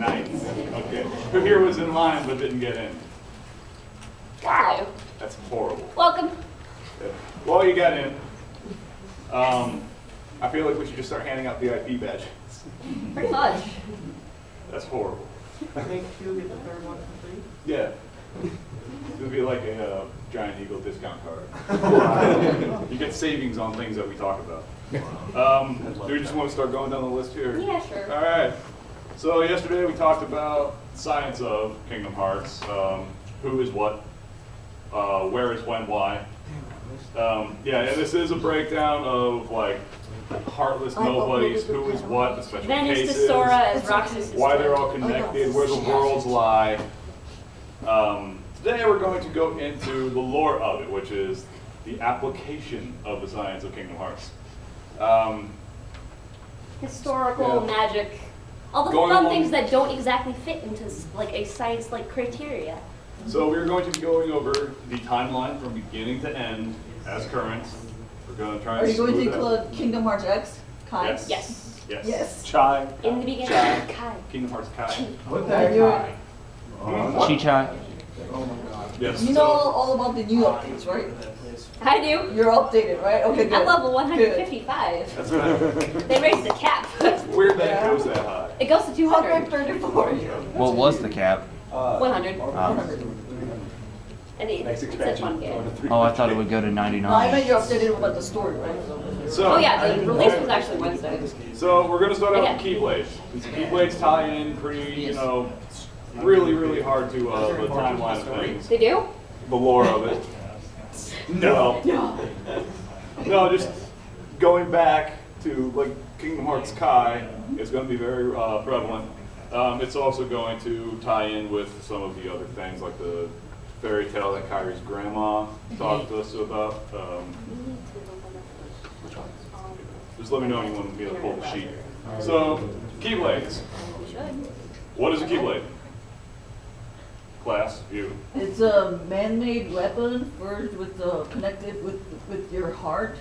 Nice. Okay. Who here was in line but didn't get in? Wow. That's horrible. Welcome. Well, you got in. I feel like we should just start handing out VIP badges. Pretty much. That's horrible. Make you get the third one for free? Yeah. It would be like a Giant Eagle discount card. You get savings on things that we talk about. Do we just want to start going down the list here? Yeah, sure. All right. So yesterday we talked about science of Kingdom Hearts. Who is what, where is when, why. Yeah, and this is a breakdown of like heartless nobodies, who is what, the special Venice cases, to Sora as Roxas. why they're all connected, where the worlds lie. Today we're going to go into the lore of it, which is the application of the science of Kingdom Hearts. Historical, magic, all the Going fun along- things that don't exactly fit into like a science-like criteria. So we're going to be going over the timeline from beginning to end as current. We're going to try and Are you going to smooth out- include Kingdom Hearts X? Kai? Yes. Yes. Yes. Yes. Chai. In the beginning, Chai. Kai. Kingdom Hearts Kai. What the Are heck? you, Chichai. Oh my god. Yes. you know all about the new updates, right? I do. You're updated, right? Okay, good. I'm level Good. 155. That's bad. They raised the cap. Weird that it goes that high. It goes to 200. 134. What was the cap? 100. Ah. And it's at 1K. Oh, I thought it would go to No, I 99. meant you're updated about the story, right? So, Oh yeah, the release was actually Wednesday. So we're going to start out Yeah. with Keyblades. These Keyblades tie in pretty, really, really hard to the timeline of things. They do? The lore of it. No. No, just going back to like Kingdom Hearts Kai is going to be very prevalent. It's also going to tie in with some of the other things like the fairy tale that Kairi's grandma talked to us about. Just let me know when you want me to pull the sheet. So, Keyblades. We should. What is a Keyblade? Class, you. It's a man-made weapon forged with connected with your heart,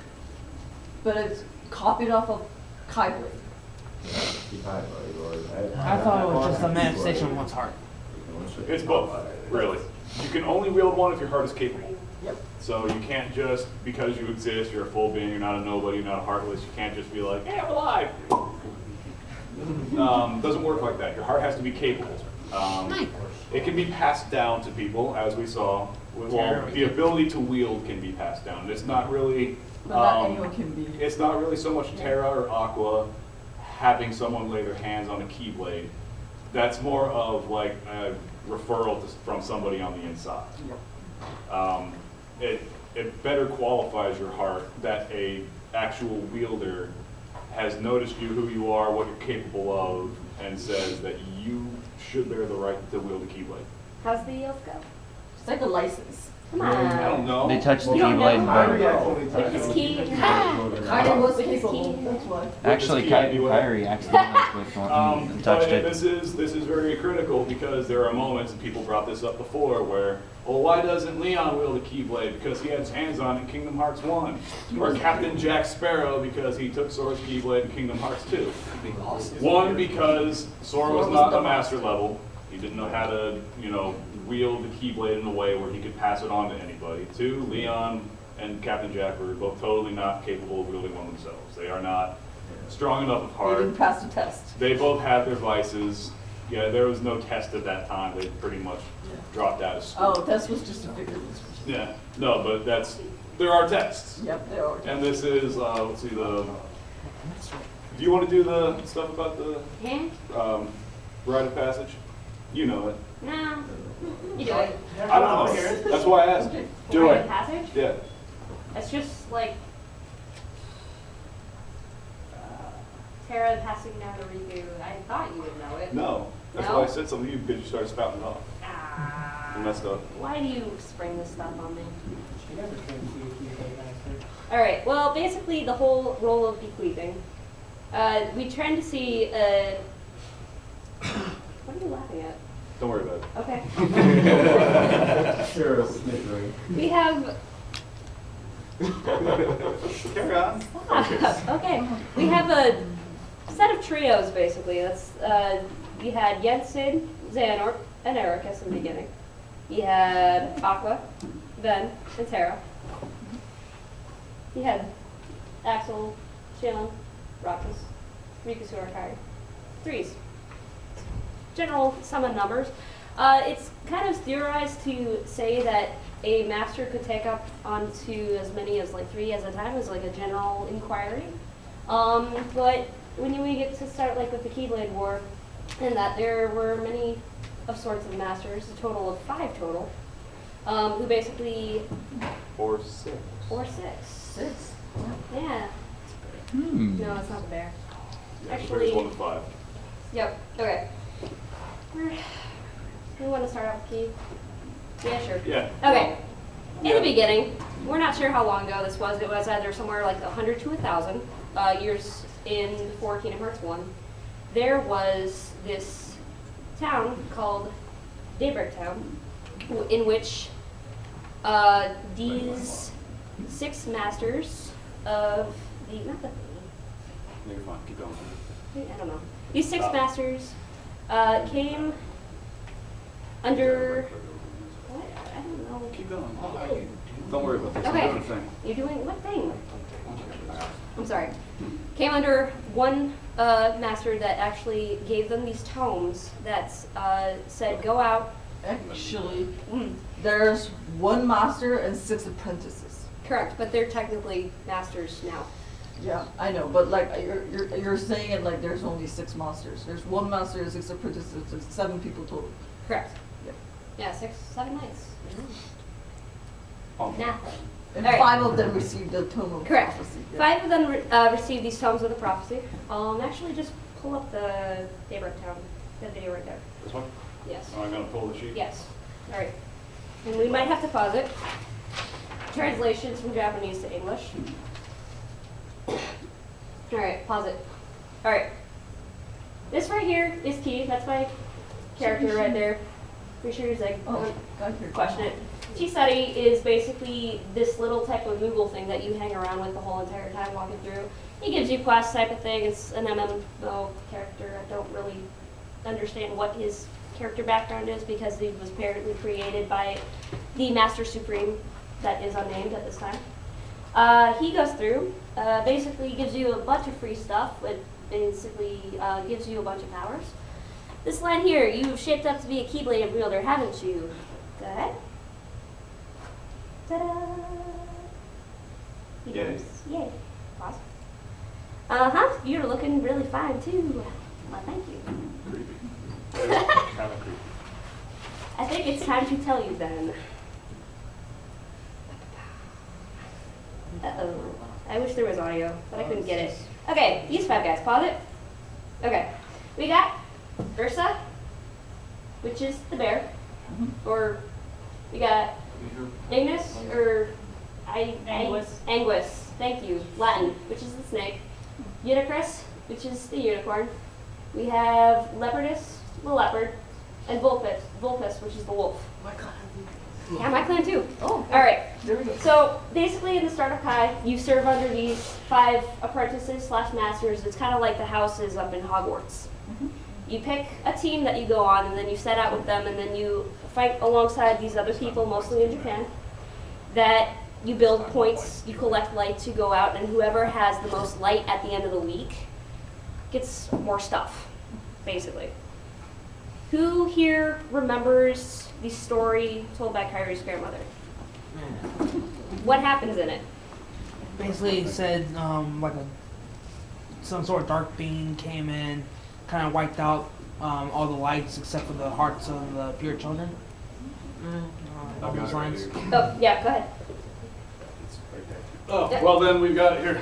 but it's copied off of Keyblade. I thought it was just a manifestation of one's heart. It's both, really. You can only wield one if your heart is capable. Yep. So you can't just, because you exist, you're a full being, you're not a nobody, you're not a heartless, you can't just be like, hey, I'm alive. Doesn't work like that. Your heart has to be capable. It can be passed down to people, as we saw. Well, the ability to wield can be passed down. It's not really, But not anyone can be. it's not really so much Terra or Aqua having someone lay their hands on a Keyblade. That's more of like a referral from somebody on the inside. It better qualifies your heart that a actual wielder has noticed you, who you are, what you're capable of, and says that you should bear the right to wield a Keyblade. How's the yield go? It's like a license. Come on. I don't know. They touched the You don't Keyblade know. and both. With his key. Keyblade was With his capable. key. That's why. Actually, With his key, Kairi accidentally clicked on and touched But it. this is very critical because there are moments, and people brought this up before, where, well, why doesn't Leon wield a Keyblade? Because he had his hands on it in Kingdom Hearts 1. Or Captain Jack Sparrow because he took Sora's Keyblade in Kingdom Hearts 2. One, because Sora was not a master level. He didn't know how to, wield the Keyblade in a way where he could pass it on to anybody. Two, Leon and Captain Jack were both totally not capable of wielding one themselves. They are not strong enough of They heart. didn't pass the test. They both have their vices. Yeah, there was no test at that time. They pretty much dropped out of school. Oh, test was just a figure. Yeah, no, but there are tests. Yep, they are. And this is, let's see, do you want to do the stuff about the Yeah? rite of passage? You know it. No. You do it. I don't know. That's why I asked. Do Rite of it. passage? Yeah. It's just like Terra passing down to Riku. I thought you would know it. No. That's No? why I said something to you because you started spouting it off. You messed up. Why do you spring this stuff on me? Alright, well, basically the whole role of bequeathing. We tend to see, what are you laughing at? Don't worry about it. Okay. Sure, snickering. We have, Carry on. okay, we have a set of trios basically. That's You had Jensen, Xehanort, and Ericus in the beginning. You had Aqua, Ven, and Terra. You had Axel, Shannon, Rakis, Rikusura, Kairi. Threes. General summon numbers. It's kind of theorized to say that a master could take up onto as many as like 3 at a time as like a general inquiry. But when we get to start like with the Keyblade War, and that there were many of sorts of masters, a total of 5 total, who basically Or 6. or 6. 6. Yeah. Hmm. No, it's not the bear. Yeah, Actually- there's 1 to 5. Yep. Okay. We want to start out with Key. Yeah, sure. Yeah. Okay. In Yeah. the beginning, we're not sure how long ago this was. It was either somewhere like 100 to 1,000 years in before Kingdom Hearts 1. There was this town called Daybreak Town, in which these 6 masters of the not the You're fine. Keep going. I don't know. These 6 Stop. masters came under what? I don't know. Keep going. Don't worry about this. Okay. I'm doing a thing. You're doing what thing? I'm sorry. Came under one master that actually gave them these tomes that said, go out. Actually, Mm, there's 1 master and 6 apprentices. correct, but they're technically masters now. Yeah, I know, but like you're saying it like there's only 6 masters. There's 1 master and 6 apprentices. There's 7 people total. Correct. Yep. Yeah, 6, 7 nights. Oh. Nah. And All right. 5 of them received the tome of Correct. prophecy. Yeah. 5 of them received these tomes of the prophecy. Actually, just pull up the Daybreak Town, the video right there. This one? Yes. Oh, I'm going to pull the sheet. Yes. All right. And we might have to pause it. Translations from Japanese to English. All right, pause it. All right. This right here is Key. That's my character right there. Pretty sure he's like, Oh, got here. question it. Chisari is basically this little type of Moogle thing that you hang around with the whole entire time walking through. He gives you quests type of thing. It's an MMO character. I don't really understand what his character background is because he was apparently created by the Master Supreme that is unnamed at this time. He goes through, basically gives you a bunch of free stuff, but basically gives you a bunch of powers. This line here, you've shaped up to be a Keyblade wielder, haven't you? Go ahead. Ta-da! He Yay. goes, yay. Pause. Uh-huh, you're looking really fine too. Well, thank you. Creepy. Kind of creepy. I think it's time to tell you then. Uh-oh. I wish there was audio, but I couldn't get it. Okay, these 5 guys, pause it. Okay, we got Ursa, which is the bear, or we got Ignis, or Anguis. Anguis, thank you, Latin, which is the snake. Unicris, which is the unicorn. We have Leopardus, the leopard, and Vulpus, which is the wolf. My God. Yeah, my clan too. Oh, All right. there we go. So basically, in the start of Kai, you serve under these 5 apprentices / masters. It's kind of like the houses up in Hogwarts. You pick a team that you go on, and then you set out with them, and then you fight alongside these other people, mostly in Japan. That you build points, you collect light to go out, and whoever has the most light at the end of the week gets more stuff, basically. Who here remembers the story told by Kairi's grandmother? What happens in it? Basically, it said like some sort of dark being came in, kind of wiped out all the lights except for the hearts of the pure children. All I've got those it right lines. here. Oh, yeah, go ahead. Oh, well then we've got it here.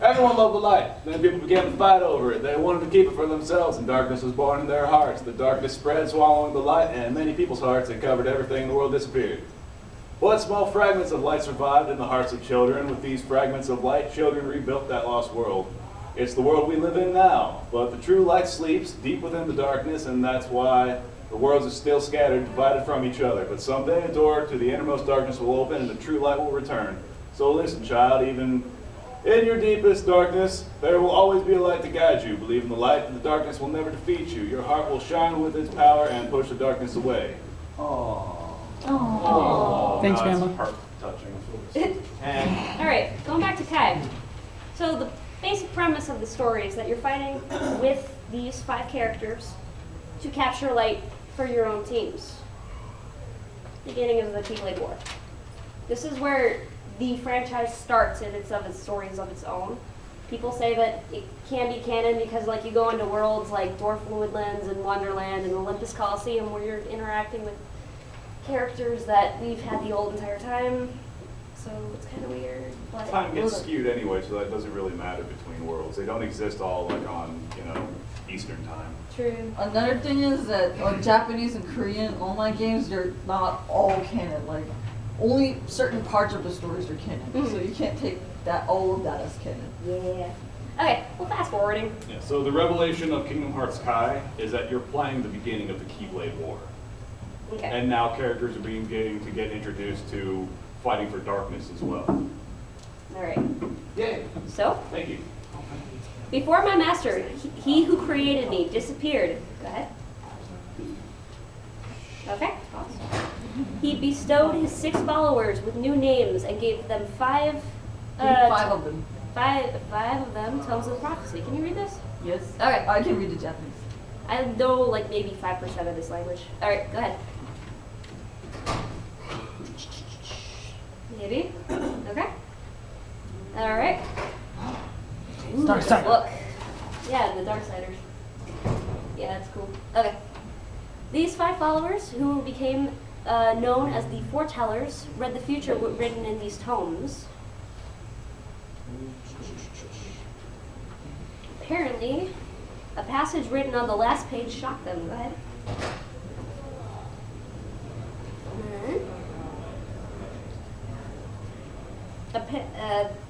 Everyone loved the light. Then people began to fight over it. They wanted to keep it for themselves, and darkness was born in their hearts. The darkness spread, swallowing the light, and in many people's hearts it covered everything, and the world disappeared. What small fragments of light survived in the hearts of children? With these fragments of light, children rebuilt that lost world. It's the world we live in now, but the true light sleeps deep within the darkness, and that's why the worlds are still scattered, divided from each other. But someday a door to the innermost darkness will open, and the true light will return. So listen, child, even In your deepest darkness, there will always be a light to guide you. Believe in the light, and the darkness will never defeat you. Your heart will shine with its power and push the darkness away. Oh. Oh, Thanks, that's Grandma. heart touching. All right, going back to Kai. So the basic premise of the story is that you're fighting with these 5 characters to capture light for your own teams. Beginning of the Keyblade War. This is where the franchise starts and it's of its stories of its own. People say that it can be canon because like you go into worlds like Dwarf Woodlands and Wonderland and Olympus Coliseum where you're interacting with characters that we've had the old entire time. So it's kind of weird. But Time gets skewed anyway, so that doesn't really matter between worlds. They don't exist all like on, Eastern time. True. Another thing is that on Japanese and Korean online games, they're not all canon. Like, only certain parts of the stories are canon. So you can't take all of that as canon. Yeah. Okay, well fast forwarding. Yeah, so the revelation of Kingdom Hearts Kai is that you're playing the beginning of the Keyblade War. Okay. And now characters are beginning to get introduced to fighting for darkness as well. All right. Yay! So, Thank you. before my master, he who created me, disappeared. Go ahead. Okay. Pause. He bestowed his 6 followers with new names and gave them 5. 5 of them. Five of them. Tomes of Prophecy. Can you read this? Yes. Okay. I can read the Japanese. I know like maybe 5% of this language. All right. Go ahead. Maybe. Okay. All right. Ooh, Darksider. Look. Yeah, the Darksiders. Yeah, that's cool. Okay. These 5 followers, who became known as the Foretellers, read the future written in these tomes. Apparently, a passage written on the last page shocked them. Go ahead.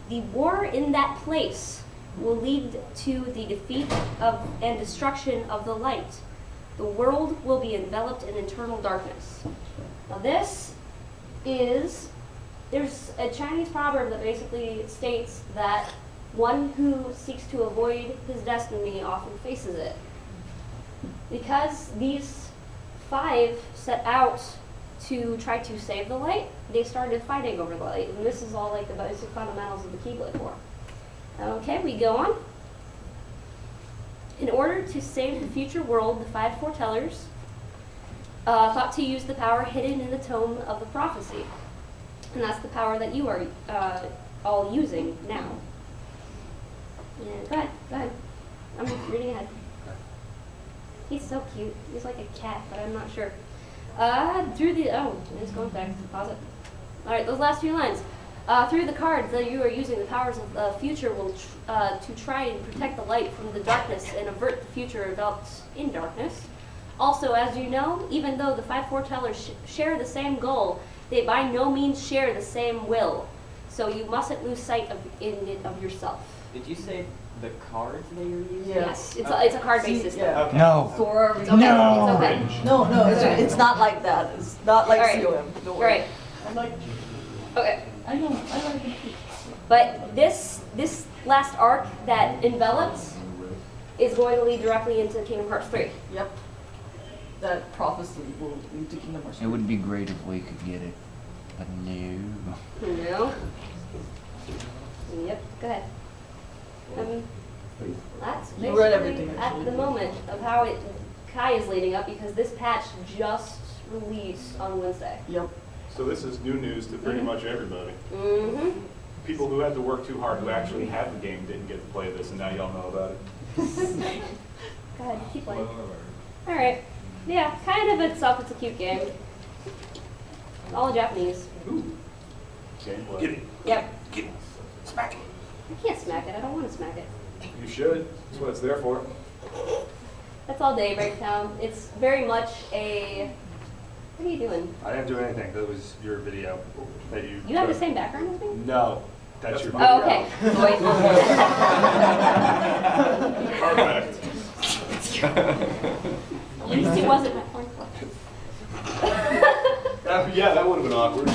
The war in that place will lead to the defeat of and destruction of the light. The world will be enveloped in eternal darkness. Now this is, there's a Chinese proverb that basically states that one who seeks to avoid his destiny often faces it. Because these 5 set out to try to save the light, they started fighting over the light. And this is all like the basic fundamentals of the Keyblade War. Okay, we go on. In order to save the future world, the 5 foretellers thought to use the power hidden in the Tome of the Prophecy. And that's the power that you are all using now. Yeah, go ahead. I'm reading ahead. He's so cute. He's like a cat, but I'm not sure. It's going back. Pause it. All right, those last 2 lines. Through the cards that you are using, the powers of the future will to try and protect the light from the darkness and avert the future enveloped in darkness. Also, as you know, even though the 5 foretellers share the same goal, they by no means share the same will. So you mustn't lose sight of yourself. Did you say the cards that you're using? Yeah. Yes, it's a card-based system. Yeah. Okay. No. Sora. It's okay. No. It's okay. No, it's not like that. It's not like All right. COM. Don't All worry. right. I like. Okay. I know. I like it. But this last arc that envelops is going to lead directly into Kingdom Hearts 3. Yep. That prophecy will lead to Kingdom Hearts. It would be great if we could get it, but no. No. Yep. Go ahead. That's You read basically everything, at actually. the moment of how Kai is leading up because this patch just released on Wednesday. Yep. So this is new news to pretty much everybody. Mm-hmm. People who had to work too hard, who actually had the game, didn't get to play this, and now y'all know about it. Go ahead, keep playing. All right. Yeah, kind of itself, it's a cute game. All Japanese. Gameplay. Get it. Yep. Get it. Smack it. I can't smack it. I don't want to smack it. You should. That's what it's there for. That's all day breakdown. It's very much a. What are you doing? I didn't do anything. That was your video that you. You have the took. same background as me? No, that's your video. Oh, okay. Wait. Perfect. At least he wasn't my porn collection. Yeah, that would have been awkward.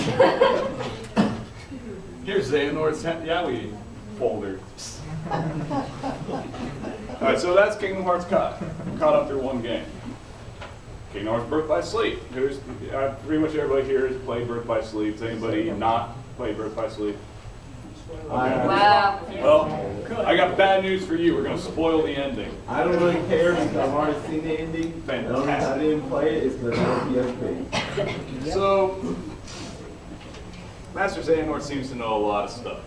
Here's Xehanort Saga. folder. Alright, so that's Kingdom Hearts caught up through one game. Kingdom Hearts Birth by Sleep. Pretty much everybody here has played Birth by Sleep. Has anybody not played Birth by Sleep? Wow. Well, I got bad news for you. We're going to spoil the ending. I don't really care because I've already seen the ending. Fantastic. The only reason I didn't play it is because I'm PSP. So, Master Xehanort seems to know a lot of stuff.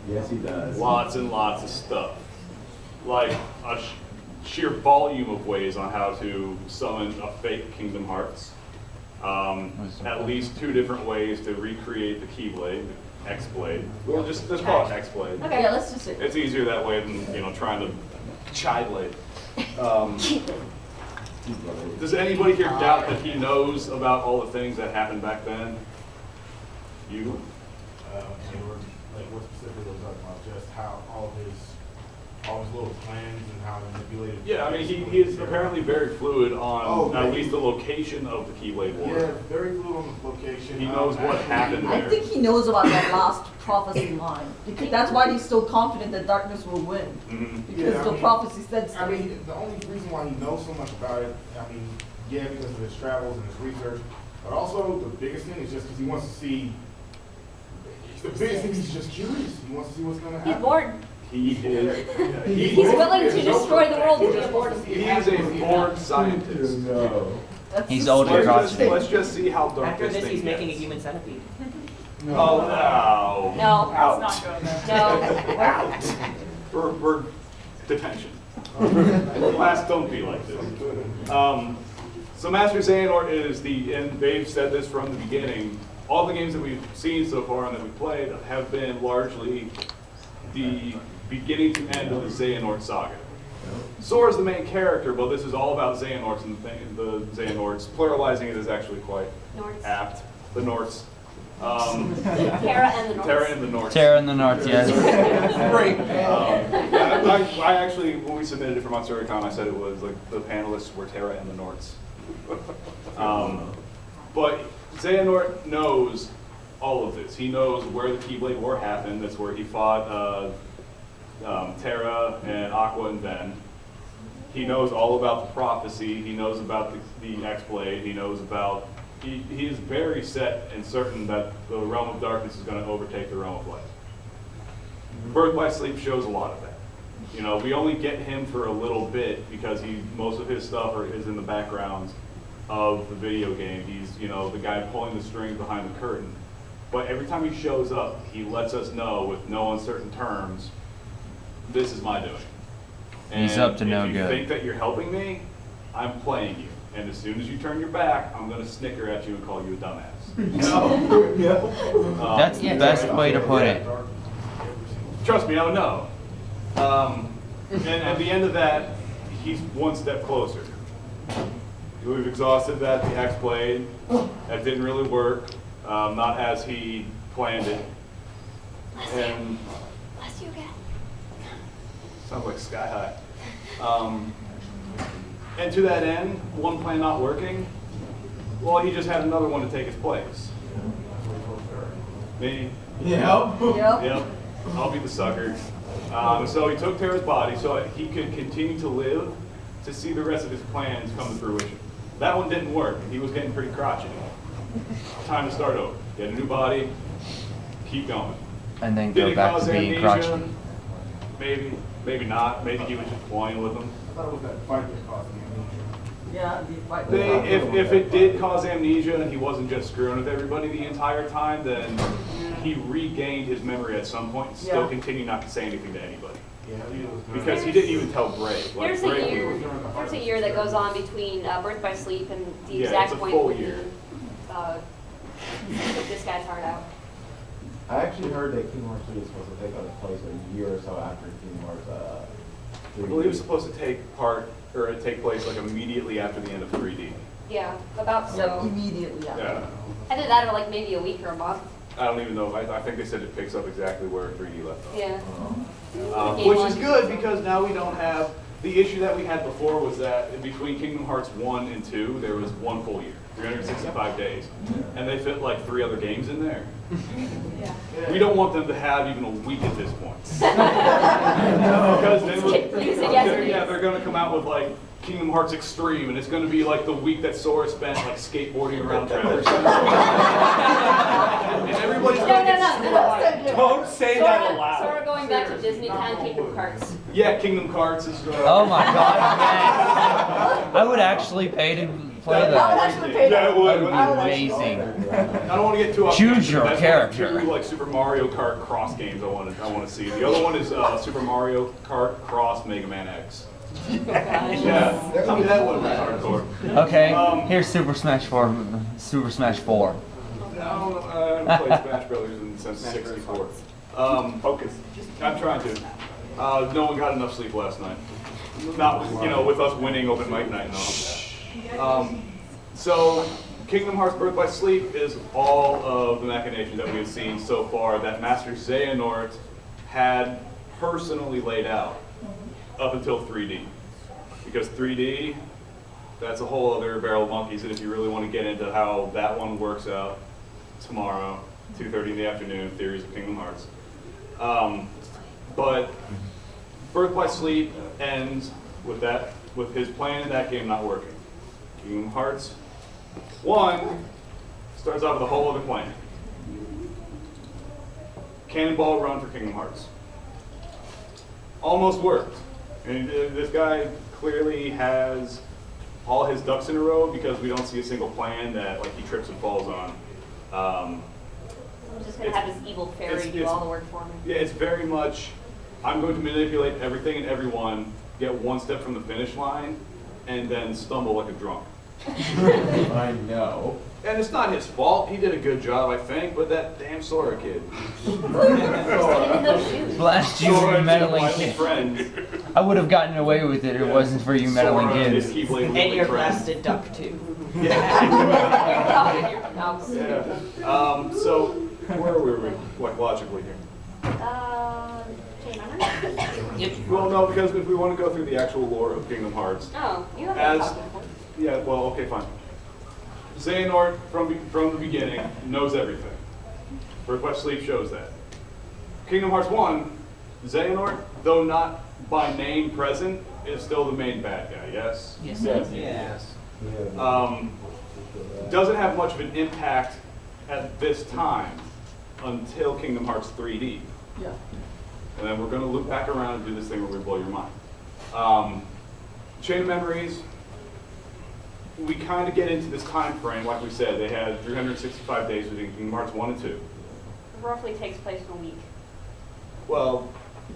Yes, he does. Lots and lots of stuff. Like a sheer volume of ways on how to summon a fake Kingdom Hearts. At least 2 different ways to recreate the Keyblade, X-Blade. Well, just call it X-Blade. Okay. Yeah, let's just say. It's easier that way than trying to Chi-Blade. Does anybody here doubt that he knows about all the things that happened back then? You? Like what specifically was talking about? Just how all his little plans and how he manipulated. Yeah, I mean, he is apparently very fluid on at maybe. least the location of the Keyblade War. Yeah, very fluid on the location. He knows what happened I there. think he knows about that last prophecy line. Because that's why he's so confident that darkness will win. Mhm. Because Yeah, I the mean- prophecy said so. I mean, the only reason why he knows so much about it, I mean, yeah, because of his travels and his research, but also the biggest thing is just because he wants to see. The biggest thing, he's just curious. He wants to see what's going to happen. He's bored. He is. He's willing to destroy the world to be bored. He is a bored scientist. No. That's He's the old and scary crotchety. thing. Let's just see how dark After this this, thing he's making a gets. human centipede. Oh no! No. Out. No. Out. We're detention. Class, don't be like this. So Master Xehanort is and they've said this from the beginning. All the games that we've seen so far and that we've played have been largely the beginning to end of the Xehanort Saga. Sora's the main character, but this is all about Xehanorts, and the Xehanorts. Pluralizing it is actually quite Nords. apt. The Norts. Terra and the Nords. Terra and the Norts. Terra in the North, yes. Great. Yeah, I actually, when we submitted it for Ohayocon, I said it was like the panelists were Terra and the Norts. But Xehanort knows all of this. He knows where the Keyblade War happened. That's where he fought Terra and Aqua and Ben. He knows all about the prophecy. He knows about the X-Blade. He knows about. He is very set and certain that the realm of darkness is going to overtake the realm of light. Birth by Sleep shows a lot of that. You know, we only get him for a little bit because most of his stuff is in the background of the video game. He's, the guy pulling the strings behind the curtain. But every time he shows up, he lets us know with no uncertain terms, this is my doing. And He's up to no if you good. think that you're helping me, I'm playing you. And as soon as you turn your back, I'm going to snicker at you and call you a dumbass. That's the best way to put it. Trust me, I would know. And at the end of that, he's one step closer. We've exhausted the X-Blade. That didn't really work. Not as he planned it. And Bless you again. sounds like Sky High. And to that end, one plan not working, well, he just had another one to take his place. Me. Yeah. Yep. Yep, I'll be the sucker. So he took Terra's body so he could continue to live to see the rest of his plans come to fruition. That one didn't work. He was getting pretty crotchety. Time to start over. Get a new body, keep going. And then Did go it back cause to being amnesia? crotchety. Maybe, maybe not. Maybe he was just toying with them. I thought it was that fight that caused me amnesia. Yeah, the fight. If it did cause amnesia and he wasn't just screwing with everybody the entire time, then he regained his memory at some point and still Yeah. continued not to say anything to anybody. Yeah, it was good. Because he didn't even tell Bray. Like, There's a Bray- year. There's a year that goes on between Birth by Sleep and the Yeah, exact it's a point full when year. he took this guy's heart out. I actually heard that Kingdom Hearts 3 is supposed to take place a year or so after Kingdom Hearts 3. I believe it's supposed to take place like immediately after the end of 3D. Yeah, about Yep, so. immediately after. Yeah. Either that or like maybe a week or a month. I don't even know. I think they said it picks up exactly where 3D left off. Yeah. Which is good because now we don't have The issue that we had before was that in between Kingdom Hearts 1 and 2, there was one full year, 365 days. And they fit like 3 other games in there. We don't want them to have even a week at this point. Because then they're going to come out with like Kingdom Hearts Extreme, and it's going to be like the week that Sora spent like skateboarding around Traverse. And everybody's going to get No. Don't say that aloud. Sora going back to Disney Town Kingdom Hearts. Yeah, Kingdom Hearts is. Oh my god, yes. I would actually pay to play I would that. actually pay Yeah, that. it would. That would I would be actually- amazing. I don't want to get too off. Choose your That's character. One of the 2 like Super Mario Kart Cross games I want to see. The other one is Super Mario Kart Cross Mega Man X. Yeah, I mean, that would be hardcore. Okay, here's Super Smash 4. Super Smash 4. I haven't played Smash Brothers since '64. Focus. I'm trying to. No one got enough sleep last night. Not, with us winning open mic night and all. So, Kingdom Hearts Birth by Sleep is all of the machinations that we have seen so far that Master Xehanort had personally laid out up until 3D. Because 3D, that's a whole other barrel of monkeys, and if you really want to get into how that one works out, tomorrow, 2:30 in the afternoon, Theories of Kingdom Hearts. But Birth by Sleep ends with his plan in that game not working. Kingdom Hearts 1 starts off with a whole other plan. Cannonball Run for Kingdom Hearts. Almost worked. And this guy clearly has all his ducks in a row because we don't see a single plan that like he trips and falls on. I'm just going to have this evil fairy do all the work for me. Yeah, it's very much, I'm going to manipulate everything and everyone, get one step from the finish line, and then stumble like a drunk. I know. And it's not his fault. He did a good job, I think, but that damn Sora kid. Even those shoes. Blast you, Sora and meddling his kid. friends. I would have gotten away with it if it wasn't for you meddling Sora and his kids. Keyblade And wielding your friends. blasted duck too. Out in your house. Yeah. So, where were we, like, logically here? Chain Armor? Well, no, because if we want to go through the actual lore of Kingdom Hearts, Oh, you have As- a talking point. yeah, well, okay, fine. Xehanort, from the beginning, knows everything. Birth by Sleep shows that. Kingdom Hearts 1, Xehanort, though not by name present, is still the main bad guy, yes? Yes. Yes. Doesn't have much of an impact at this time until Kingdom Hearts 3D. Yeah. And then we're going to loop back around and do this thing where we blow your mind. Chain of Memories, we kind of get into this time frame, like we said, they had 365 days between Kingdom Hearts 1 and 2. Roughly takes place in a week. Well,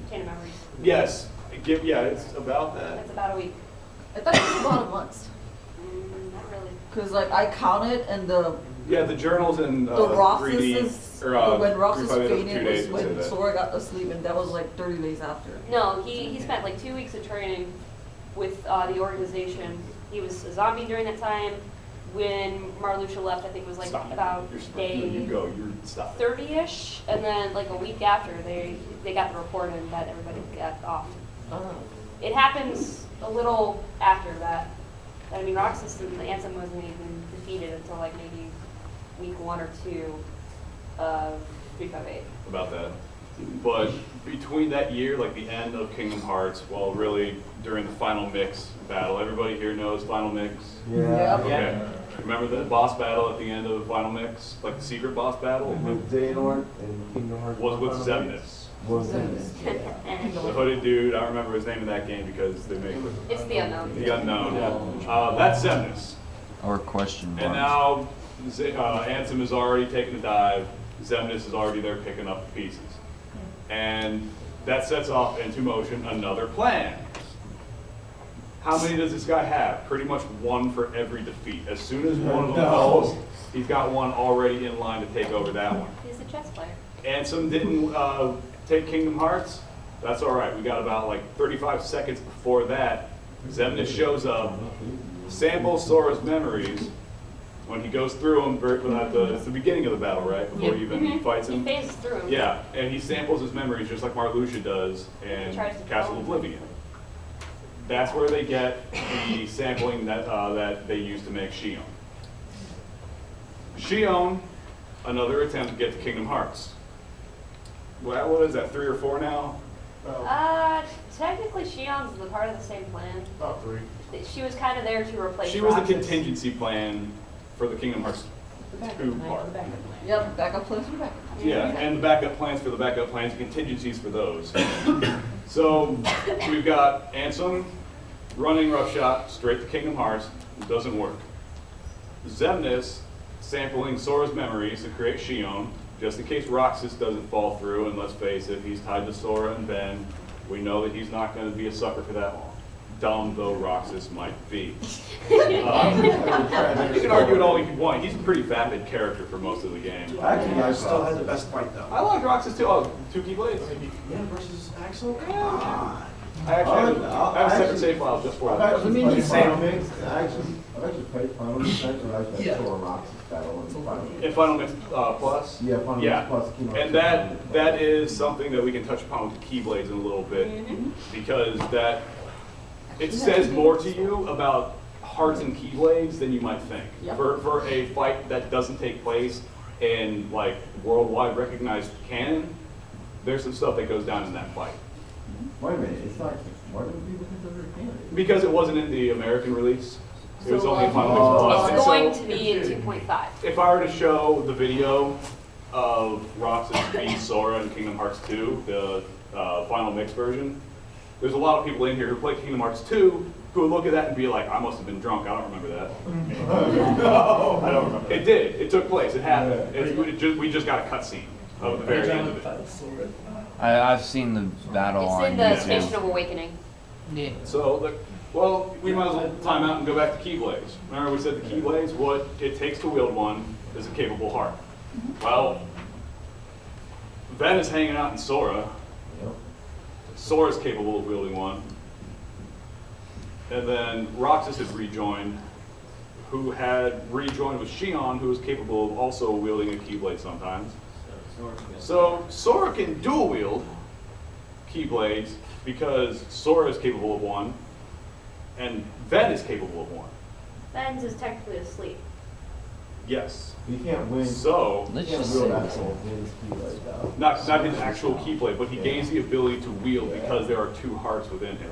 Chain of Memories. yes, it's about that. That's about a week. I thought it was about a month. Not really. Because, like, I counted and the Yeah, the journals in the Roxas 3D, is, or when Roxas 358 fainted 2 days, was we said when that. Sora got asleep, and that was like 30 days after. No, he spent like 2 weeks of training with the organization. He was a zombie during that time. When Marluxia left, I think it was like Stop. about You day go, you're stop. 30-ish, and then like a week after, they got the report in that everybody got off. It happens a little after that. I mean, Roxas and the Ansem wasn't even defeated until like maybe week 1 or 2 of 358. About that. But between that year, like the end of Kingdom Hearts, well, really during the final mix battle, everybody here knows final mix? Yeah. Okay. Remember the boss battle at the end of the final mix? Like the secret boss battle? With Xehanort and Kingdom Hearts. Was with Xemnas. Was Xemnas. The hooded dude, I don't remember his name in that game because they made It's the unknown. the unknown. That's Xemnas. Or question mark. And now Ansem has already taken a dive. Xemnas is already there picking up the pieces. And that sets off into motion another plan. How many does this guy have? Pretty much one for every defeat. As soon as one of them falls, he's got one already in line to take over that one. He's a chess player. Ansem didn't take Kingdom Hearts. That's all right. We got about like 35 seconds before that. Xemnas shows up, samples Sora's memories. When he goes through them, it's the beginning of the battle, right? Before he even fights He him. phases through him. Yeah, and he samples his memories just like Marluxia does in Tries to Castle follow. Oblivion. That's where they get the sampling that they use to make Xion. Xion, another attempt to get to Kingdom Hearts. Well, what is that, 3 or 4 now? Technically, Shion's the part of the same plan. About 3. She was kind of there to replace. She was the Roxas. contingency plan for the Kingdom Hearts 2 part. Yep, backup plans for backup plans. Yeah, and the backup plans for the backup plans, contingencies for those. So we've got Ansem running roughshot straight to Kingdom Hearts. It doesn't work. Xemnas sampling Sora's memories to create Xion, just in case Roxas doesn't fall through. And let's face it, he's tied to Sora and Ben. We know that he's not going to be a sucker for that long. Dumb though Roxas might be. You can argue it all you want. He's a pretty vapid character for most of the game. Actually, I still had the best fight though. I like Roxas too. Oh, 2 Keyblades? Yeah, versus Axel. Come on. I actually have a separate save file just for I've that. actually played Final Mix, and I've actually played Final Mix, and I played Sora Roxas battle in Final Mix. In Final Mix Plus? Yeah, Final Mix Plus. Keynote. And that is something that we can touch upon with the Keyblades in a little bit, because it says more to you about hearts and Keyblades than you might think. Yep. For a fight that doesn't take place in like worldwide recognized canon, there's some stuff that goes down in that fight. Wait a minute, it's not. Why do people consider it canon? Because it wasn't in the American release. It was So, only in Final Mix Plus. It's And going so to be in 2.5. if I were to show the video of Roxas beat Sora in Kingdom Hearts 2, the Final Mix version, there's a lot of people in here who play Kingdom Hearts 2 who would look at that and be like, I must have been drunk, I don't remember that. No, I don't remember. It did, it took place, it happened. We just got a cutscene of the very end of it. I've seen the battle It's on in the YouTube. Station of Awakening. Yeah. So, we might as well time out and go back to Keyblades. Remember we said the Keyblades, what it takes to wield one is a capable heart. Well, Ven is hanging out in Sora. Yep. Sora's capable of wielding one. And then Roxas had rejoined, who had rejoined with Xion, who was capable of also wielding a Keyblade sometimes. So Sora can dual wield Keyblades because Sora is capable of one, and Ven is capable of one. Ben's is technically asleep. Yes. You can't win. So, Let's You can't just wield say that whole thing like that. not his actual Keyblade, but he gains the ability to wield because there are 2 hearts within him.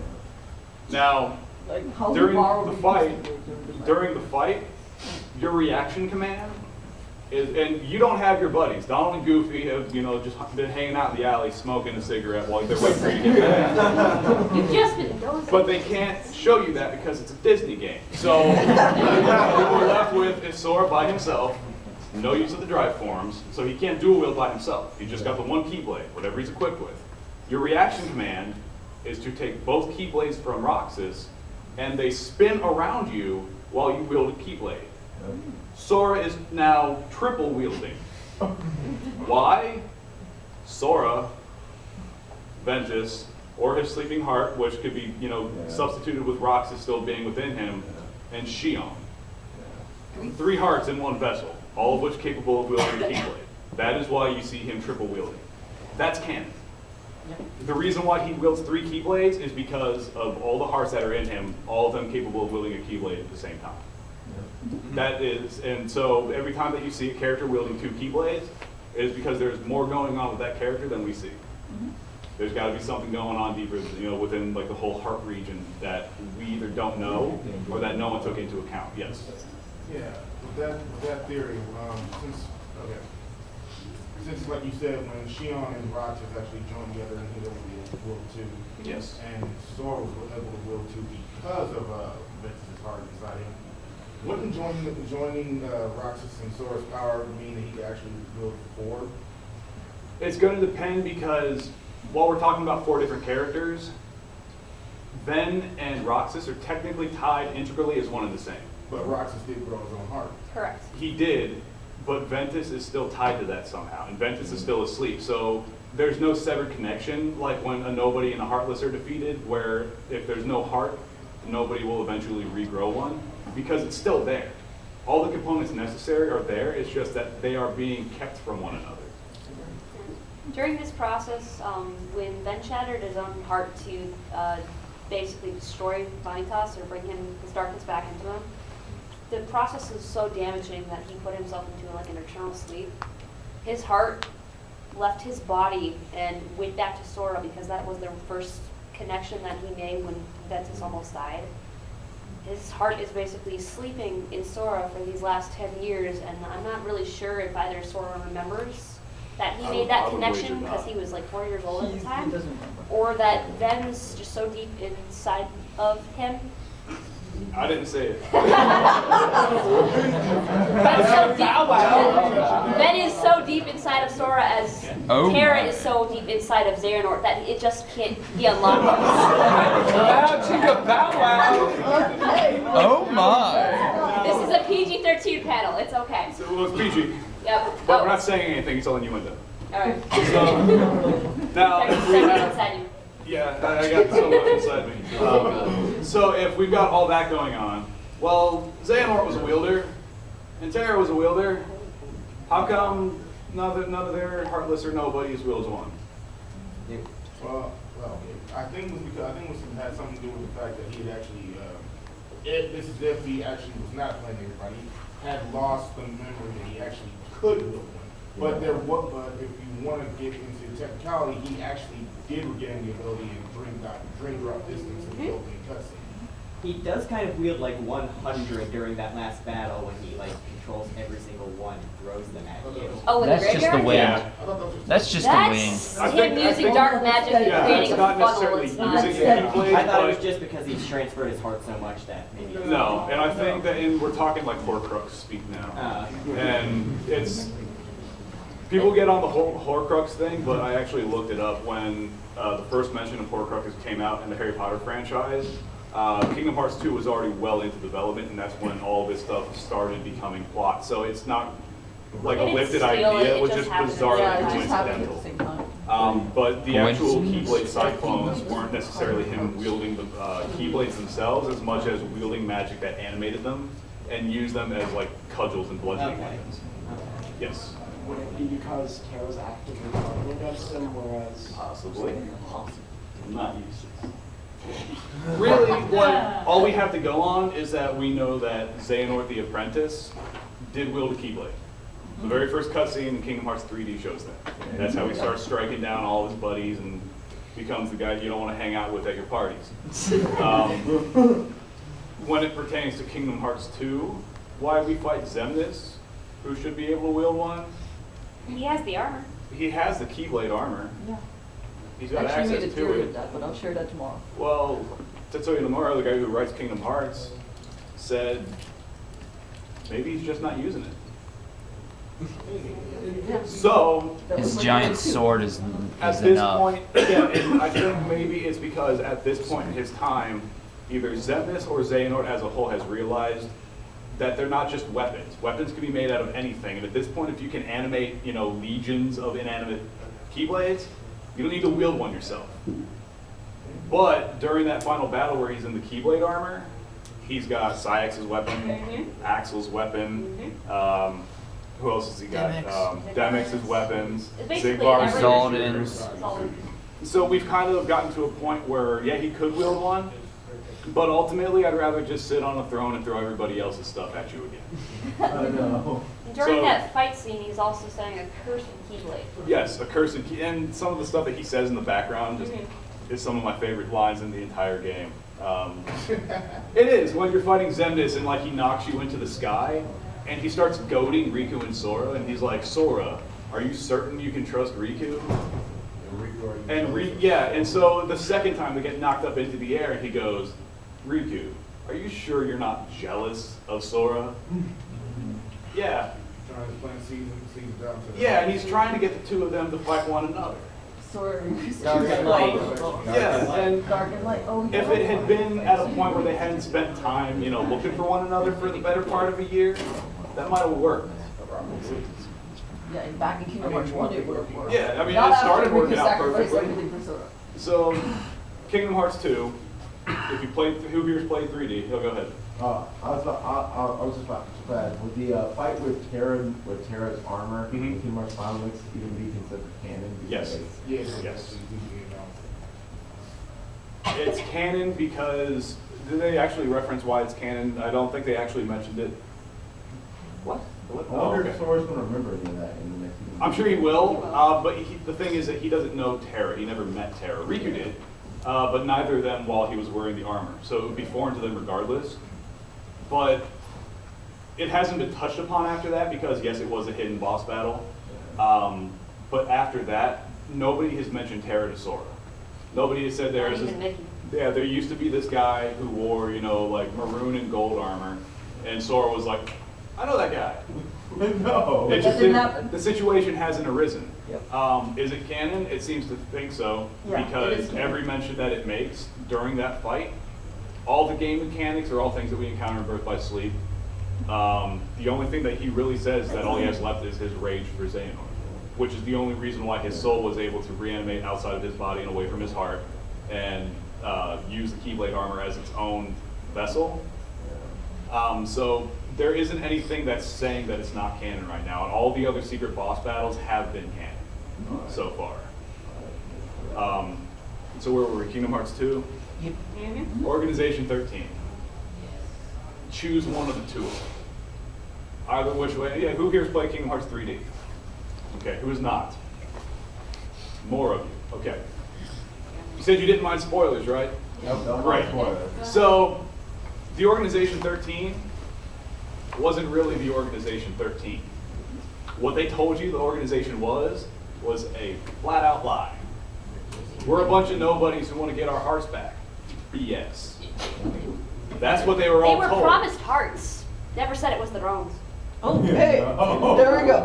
Now, Like, how during far the would you fight, think they during the fight, your reaction command is, and you don't have your buddies. Donald and Goofy have, just been hanging out in the alley smoking a cigarette while they're waiting for you to get back. You've just been dozing. But they can't show you that because it's a Disney game. So what we're left with is Sora by himself, no use of the drive forms, so he can't dual wield by himself. He just got the one Keyblade, whatever he's equipped with. Your reaction command is to take both Keyblades from Roxas, and they spin around you while you wield a Keyblade. Sora is now triple wielding. Why? Sora, Ventus, or his sleeping heart, which could be, substituted with Roxas still being within him, and Xion. 3 hearts in one vessel, all of which capable of wielding a Keyblade. That is why you see him triple wielding. That's canon. The reason why he wields 3 Keyblades is because of all the hearts that are in him, all of them capable of wielding a Keyblade at the same time. That is, and so every time that you see a character wielding 2 Keyblades, it is because there's more going on with that character than we see. There's got to be something going on deeper, within like the whole heart region that we either don't know or that no one took into account. Yes. Yeah, with that theory, since like you said, when Xion and Roxas actually joined together and he was World 2, Yes. and Sora was able to World 2 because of Ventus's heart inside him, wouldn't joining Roxas and Sora's power mean that he could actually wield 4? It's going to depend because while we're talking about 4 different characters, Ven and Roxas are technically tied integrally as one and the same. But Roxas did grow his own heart. Correct. He did, but Ventus is still tied to that somehow, and Ventus is still asleep. So there's no severed connection like when a Nobody and a Heartless are defeated, where if there's no heart, Nobody will eventually regrow one, because it's still there. All the components necessary are there, it's just that they are being kept from one another. During this process, when Ben shattered his own heart to basically destroy Vanitas or bring his darkness back into him. The process is so damaging that he put himself into like an eternal sleep. His heart left his body and went back to Sora because that was their first connection that he made when Ventus almost died. His heart is basically sleeping in Sora for these last 10 years, and I'm not really sure if either Sora remembers that he made that connection because he was like 4 years old at the He time, doesn't remember. or that Ven's just so deep inside of him. I didn't say it. Ben is so deep inside of Sora as Oh Terra my. is so deep inside of Xehanort that it just can't be unlocked. Oh my. This is a PG-13 panel. It's okay. So it was PG, Yep. but we're not saying anything until innuendo. All right. So now There's we something have. inside you. Yeah, I got so much inside me. So if we've got all that going on, well, Xehanort was a wielder, and Terra was a wielder. How come none of their heartless or nobodies wields one? Well, I think it was because it had something to do with the fact that he had actually, if he actually was not playing everybody, had lost the memory that he actually could wield one. But if you want to get into technicality, he actually did regain the ability and dream drop distance and build the cutscene. He does kind of wield like 100 during that last battle when he like controls every single one and throws them at you. Oh, in the That's just the graveyard? wind. Yeah. I thought that was That's just the wind. That's I him think- I using think- dark magic and Yeah, creating it's a not funnel. necessarily It's not. using the Keyblade, I thought it was but just because he's transferred his heart so much that maybe. no, and I think that we're talking like Horcrux speak now. And it's, people get on the whole Horcrux thing, but I actually looked it up when the first mention of Horcrux came out in the Harry Potter franchise. Kingdom Hearts 2 was already well into development, and that's when all this stuff started becoming plot. So it's not like a It didn't lifted steal idea, it, it it was just just happened. bizarrely Yeah, it just happened at coincidental. the same time. But the actual Coincidence? Keyblade cyclones weren't necessarily him wielding the Keyblades themselves as much as wielding magic that animated them and used them as like cudgels and bludgeoning Okay. weapons. Yes, Would it be because Terra's actively fighting against them, whereas... possibly. I'm not used to this. Really, all we have to go on is that we know that Xehanort the Apprentice did wield a Keyblade. The very first cutscene in Kingdom Hearts 3D shows that. That's how he starts striking down all his buddies and becomes the guy you don't want to hang out with at your parties. When it pertains to Kingdom Hearts 2, why we fight Xemnas, who should be able to wield one? He has the armor. He has the Keyblade armor. Yeah. He's got Actually made access a to theory it. of that, but I'll share that tomorrow. Well, Tetsuya Nomura, the guy who writes Kingdom Hearts, said maybe he's just not using it. So, His giant sword is at this enough. point, yeah, and I think maybe it's because at this point in his time, either Xemnas or Xehanort as a whole has realized that they're not just weapons. Weapons can be made out of anything, and at this point, if you can animate, legions of inanimate Keyblades, you don't need to wield one yourself. But during that final battle where he's in the Keyblade armor, he's got Sayex's weapon, Axel's weapon, who else has he got? Demex's weapons, It's basically Zigbar's everything. Zaldin's. So we've kind of gotten to a point where, yeah, he could wield one, but ultimately I'd rather just sit on a throne and throw everybody else's stuff at you again. I know. During So- that fight scene, he's also saying a cursed Keyblade. Yes, a cursed key, and some of the stuff that he says in the background just is some of my favorite lines in the entire game. It is, when you're fighting Xemnas and like he knocks you into the sky, and he starts goading Riku and Sora, and he's like, Sora, are you certain you can trust Riku? And so the second time they get knocked up into the air, he goes, Riku, are you sure you're not jealous of Sora? Yeah. Trying to plant seeds down to Yeah, he's trying to get the two of them to fight one another. Sorry. Dark and light. Yeah, and Dark and light. Oh, if it had been at a point where they hadn't spent time, looking for one another for the better part of a year, that might have worked. yeah, and back in Kingdom Hearts 1, it would have worked. Yeah, I mean, Not it started after we working out sacrificed perfectly. everything for Sora. So, Kingdom Hearts 2, if you played, who here's played 3D? He'll go ahead. I was just about to add, with the fight with Terra's armor, Mhm. with Kingdom Hearts Final Mix even be considered canon? Yes. Yes. Yes. It's canon because, did they actually reference why it's canon? I don't think they actually mentioned it. What? What? I wonder okay. if Sora's gonna remember any of that in the next season. I'm sure he will, but the thing is that he doesn't know Terra. He never met Terra. Riku did, but neither of them while he was wearing the armor. So it would be foreign to them regardless. But it hasn't been touched upon after that because, yes, it was a hidden boss battle. But after that, nobody has mentioned Terra to Sora. Nobody has said there is there used to be this guy who wore, like maroon and gold armor, and Sora was like, I know that guy. No. It That just didn't happen. the situation hasn't arisen. Yep. Is it canon? It seems to think so, Yeah, it because is canon. every mention that it makes during that fight, all the game mechanics are all things that we encounter in Birth by Sleep. The only thing that he really says that all he has left is his rage for Xehanort, which is the only reason why his soul was able to reanimate outside of his body and away from his heart, and use the Keyblade armor as its own vessel. So there isn't anything that's saying that it's not canon right now, and all the other secret boss battles have been canon so far. So where were we? Kingdom Hearts 2? Yep. Organization 13. Choose one of the two. Either which way. Yeah, who here's played Kingdom Hearts 3D? Okay, who is not? More of you. Okay. You said you didn't mind spoilers, right? Nope, don't Right. spoil it. So, the Organization 13 wasn't really the Organization 13. What they told you the organization was a flat-out lie. We're a bunch of nobodies who want to get our hearts back. BS. That's what they were They all were told. promised hearts. Never said it was the drones. Oh, hey, there we go.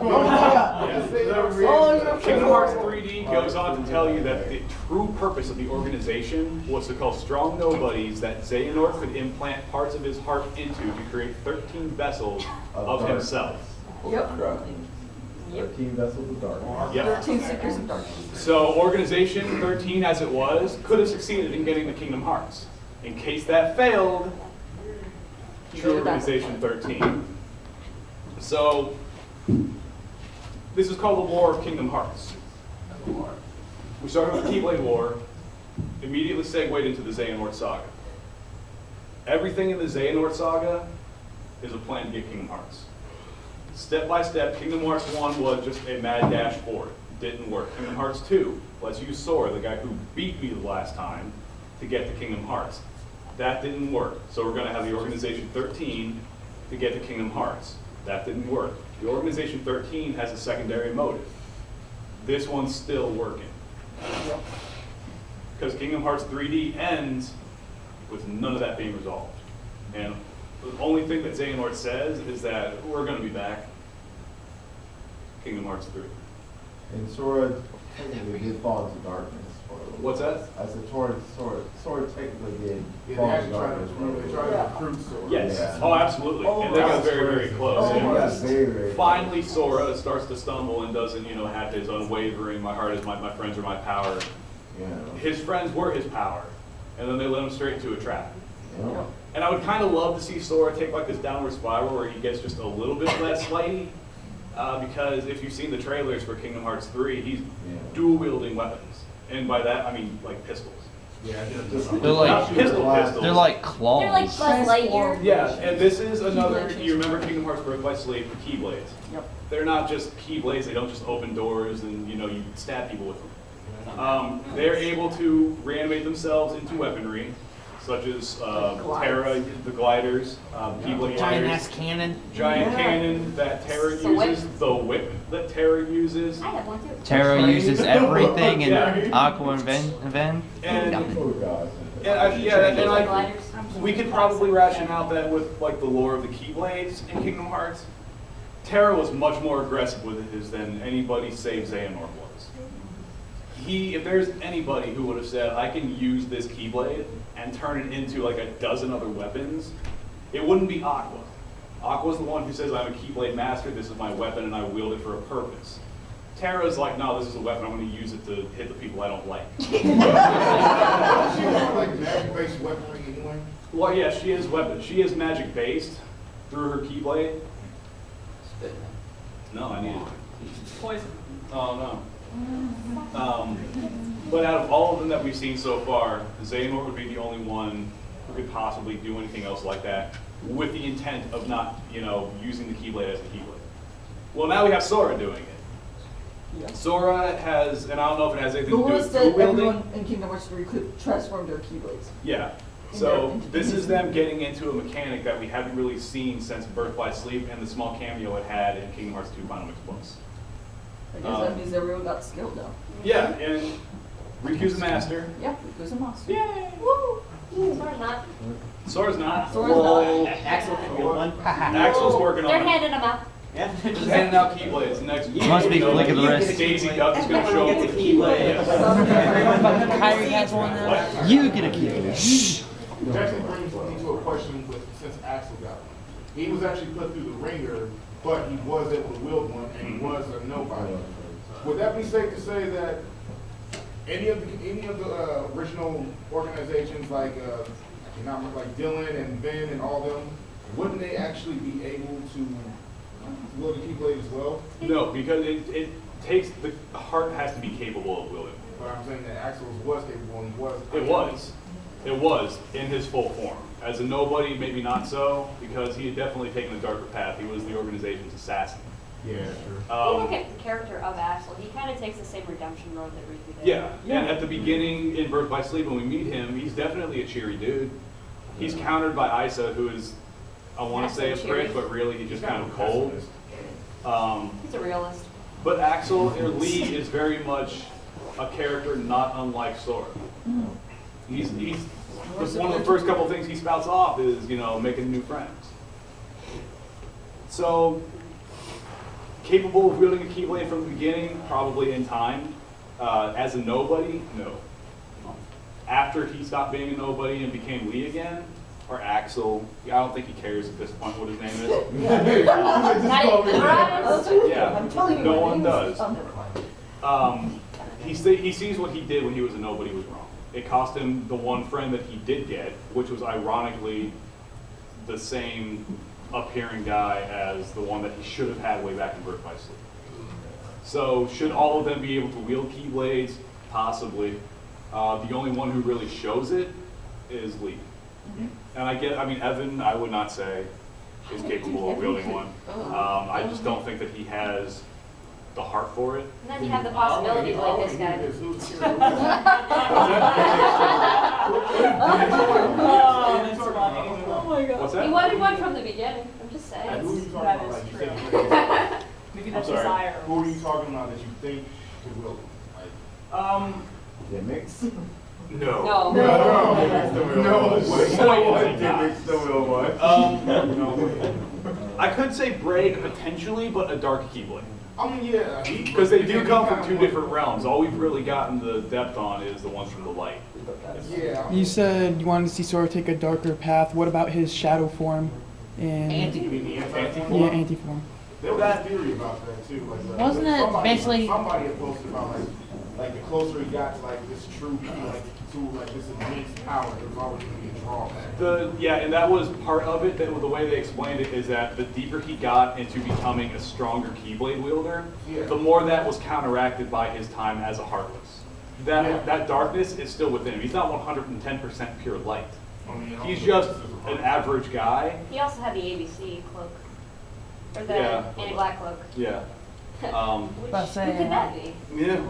Kingdom Hearts 3D goes on to tell you that the true purpose of the organization was to call strong nobodies that Xehanort could implant parts of his heart into to create 13 vessels of himself. Yep. 13 vessels of darkness. Yep. 13 Seekers of Darkness. So Organization 13, as it was, could have succeeded in getting the Kingdom Hearts. In case that failed, true Organization 13. So, this is called the War of Kingdom Hearts. We started with the Keyblade War, immediately segued into the Xehanort Saga. Everything in the Xehanort Saga is a plan to get Kingdom Hearts. Step by step, Kingdom Hearts 1 was just a mad dash forward. Didn't work. Kingdom Hearts 2, let's use Sora, the guy who beat me the last time, to get the Kingdom Hearts. That didn't work. So we're going to have the Organization 13 to get the Kingdom Hearts. That didn't work. The Organization 13 has a secondary motive. This one's still working. Because Kingdom Hearts 3D ends with none of that being resolved. And the only thing that Xehanort says is that we're going to be back. Kingdom Hearts 3. And Sora technically did fall into darkness. What's that? I said Sora technically did Yeah, fall they into actually tried darkness. to recruit Sora. Yes. Yeah. Oh, absolutely. And they got very, very close. Oh, And yeah, very, very finally, Sora starts to stumble and doesn't, have his unwavering, my heart is my friends are my power. Yeah. His friends were his power. And then they led him straight into a trap. Yeah. And I would kind of love to see Sora take like this downward spiral where he gets just a little bit less flighty. Because if you've seen the trailers for Kingdom Hearts 3, he's dual wielding weapons. And by that, I mean like pistols. Yeah, They're like pistols. they're like claws. They're like Buzz Lightyear. Yeah, and this is another, you remember Kingdom Hearts Birth by Sleep, the Keyblades. Yep. They're not just Keyblades, they don't just open doors and you stab people with them. They're able to reanimate themselves into weaponry, such as Terra, the gliders, Keyblade Giant gliders, ass cannon. giant cannon that Terra The whip. uses, the whip that Terra uses. I have one too. Terra uses everything in Yeah. Aqua and Ven. And, Oh, God. Keyblade gliders. we could probably ration out that with like the lore of the Keyblades in Kingdom Hearts. Terra was much more aggressive with his than anybody save Xehanort was. If there's anybody who would have said, I can use this Keyblade and turn it into like a dozen other weapons, it wouldn't be Aqua. Aqua's the one who says, I'm a Keyblade master, this is my weapon, and I wield it for a purpose. Terra's like, no, this is a weapon, I'm going to use it to hit the people I don't like. She was like magic-based weaponry anyway. Well, yeah, she is weapon. She is magic-based through her Keyblade. No, I need it. Poison. Oh, no. But out of all of them that we've seen so far, Xehanort would be the only one who could possibly do anything else like that with the intent of not, using the Keyblade as a Keyblade. Well, now we have Sora doing it. Yeah. Sora has, and I don't know if it has anything The to do rules with that dual wielding. everyone in Kingdom Hearts 3 could transform their Keyblades. Yeah. So this is them getting into a mechanic that we haven't really seen since Birth by Sleep and the small cameo it had in Kingdom Hearts 2 Final Mix Plus. I guess that means everyone got skilled now. Yeah, and Riku's a master. Yeah, because of monster. Yay! Woo! Sora's not. Sora's not. Sora's Well, not. Axel can wield one. Axel's working They're on it. handing them out. Yeah. Just handing out Keyblades. Next week, Must be flicking the wrist. Daisy Duck is going to show up Get with the a Keyblade. Keyblade. Kairi has one now. You get a Keyblade. Shh. It actually brings me to a question since Axel got one. He was actually put through the ringer, but he was able to wield one, and he was a nobody. Would that be safe to say that any of the original organizations like Dylan and Ben and all them, wouldn't they actually be able to wield a Keyblade as well? No, because it takes, the heart has to be capable of wielding. But I'm saying that Axel's was capable and he was. It was in his full form. As a nobody, maybe not so, because he had definitely taken a darker path. He was the organization's assassin. Yeah, sure. If you look at the character of Axel, he kind of takes the same redemption road that Riku did. Yeah, and at the beginning in Birth by Sleep, when we meet him, he's definitely a cheery dude. He's countered by Isa, who is, I want to say a prick, but really he's just kind of cold. He's a realist. But Axel or Lee is very much a character not unlike Sora. He's one of the first couple things he spouts off is, making new friends. So, capable of wielding a Keyblade from the beginning, probably in time. As a nobody, no. After he stopped being a nobody and became Lee again, or Axel, I don't think he cares at this point what his name is. Yeah, I'm telling you, no my one name does. is- oh, never mind. He sees what he did when he was a nobody was wrong. It cost him the one friend that he did get, which was ironically the same appearing guy as the one that he should have had way back in Birth by Sleep. So should all of them be able to wield Keyblades? Possibly. The only one who really shows it is Lee. And Evan, I would not say is capable of wielding one. I just don't think that he has the heart for it. And then you have the possibilities like this guy. Oh my god. What's He that? wanted one from the beginning. I'm just Who are saying. you talking about? Like you said, Maybe I'm that's sorry. desire. who are you talking about that you think could wield it? Like, Gimmicks? No. No. No way. No way. Gimmicks the real one. No way. I could say Braid potentially, but a dark Keyblade. Yeah. Because they do come from two different realms. All we've really gotten the depth on is the ones from the light. Yeah. You said you wanted to see Sora take a darker path. What about his shadow form and You mean the anti-form? yeah, anti-form? There was a theory about that too. Wasn't it basically- somebody had posted about like the closer he got to like this true this immense power, there was always going to be a drawback. And that was part of it. The way they explained it is that the deeper he got into becoming a stronger Keyblade wielder, the more that was counteracted by his time as a Heartless. That darkness is still within him. He's not 110% pure light. He's just an average guy. He also had the ABC cloak. Or the Yeah. anti-black cloak. Yeah. Which, But who say, could that be? Yeah.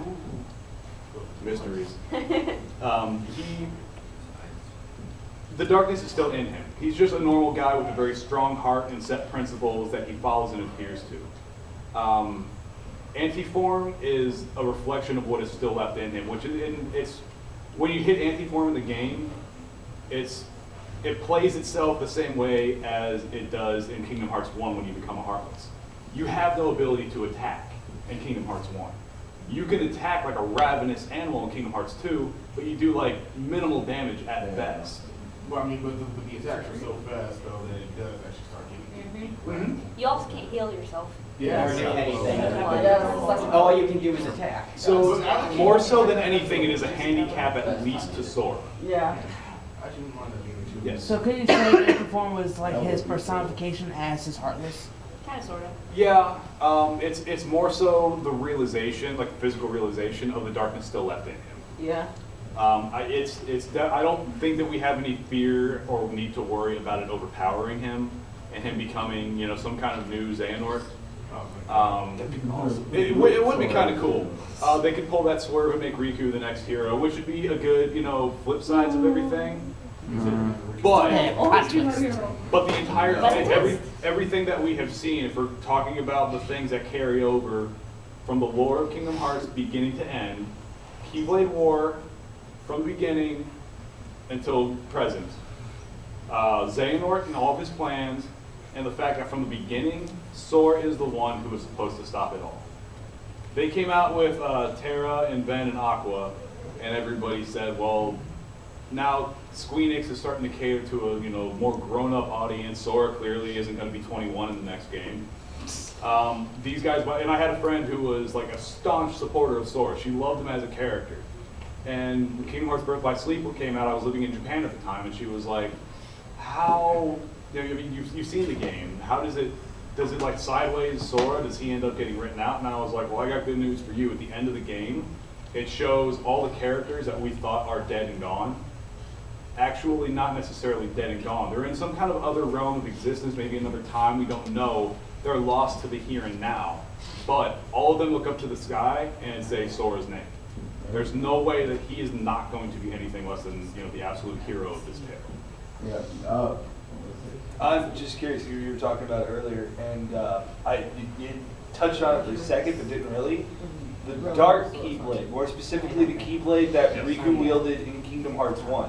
Mysteries. The darkness is still in him. He's just a normal guy with a very strong heart and set principles that he follows and adheres to. Anti-form is a reflection of what is still left in him, which it's when you hit anti-form in the game, it plays itself the same way as it does in Kingdom Hearts 1 when you become a Heartless. You have no ability to attack in Kingdom Hearts 1. You can attack like a ravenous animal in Kingdom Hearts 2, but you do like minimal damage at best. Well, but the attacks are so fast though that it does actually start getting. You also can't heal yourself. Never do anything. Yeah. All you can do is attack. So more so than anything, it is a handicap at least to Sora. Yeah. I shouldn't mind that being true. Yes. so could you say anti-form was like his personification as his Heartless? Kind of, sort of. Yeah, it's more so the realization, like the physical realization of the darkness still left in him. Yeah. I don't think that we have any fear or need to worry about it overpowering him and him becoming, some kind of new Xehanort. It would be kind of cool. They could pull that swerve and make Riku the next hero, which would be a good, flip sides of everything. But the entire everything that we have seen, if we're talking about the things that carry over from the lore of Kingdom Hearts beginning to end, Keyblade War from the beginning until present, Xehanort and all of his plans, and the fact that from the beginning, Sora is the one who was supposed to stop it all. They came out with Terra and Ven and Aqua, and everybody said, well, now Squeenix is starting to cater to a more grown-up audience. Sora clearly isn't going to be 21 in the next game. These guys, and I had a friend who was like a staunch supporter of Sora. She loved him as a character. And when Kingdom Hearts Birth by Sleep came out, I was living in Japan at the time, and she was like, how, you've seen the game. How does it like sideways Sora? Does he end up getting written out? And I was like, well, I got good news for you. At the end of the game, it shows all the characters that we thought are dead and gone, actually not necessarily dead and gone. They're in some kind of other realm of existence, maybe another time, we don't know. They're lost to the here and now. But all of them look up to the sky and say Sora's name. There's no way that he is not going to be anything less than the absolute hero of this tale. Yeah. I'm just curious, you were talking about it earlier, and you touched on it for a second, but didn't really. The Dark Keyblade, more specifically the Keyblade that Riku wielded in Kingdom Hearts 1.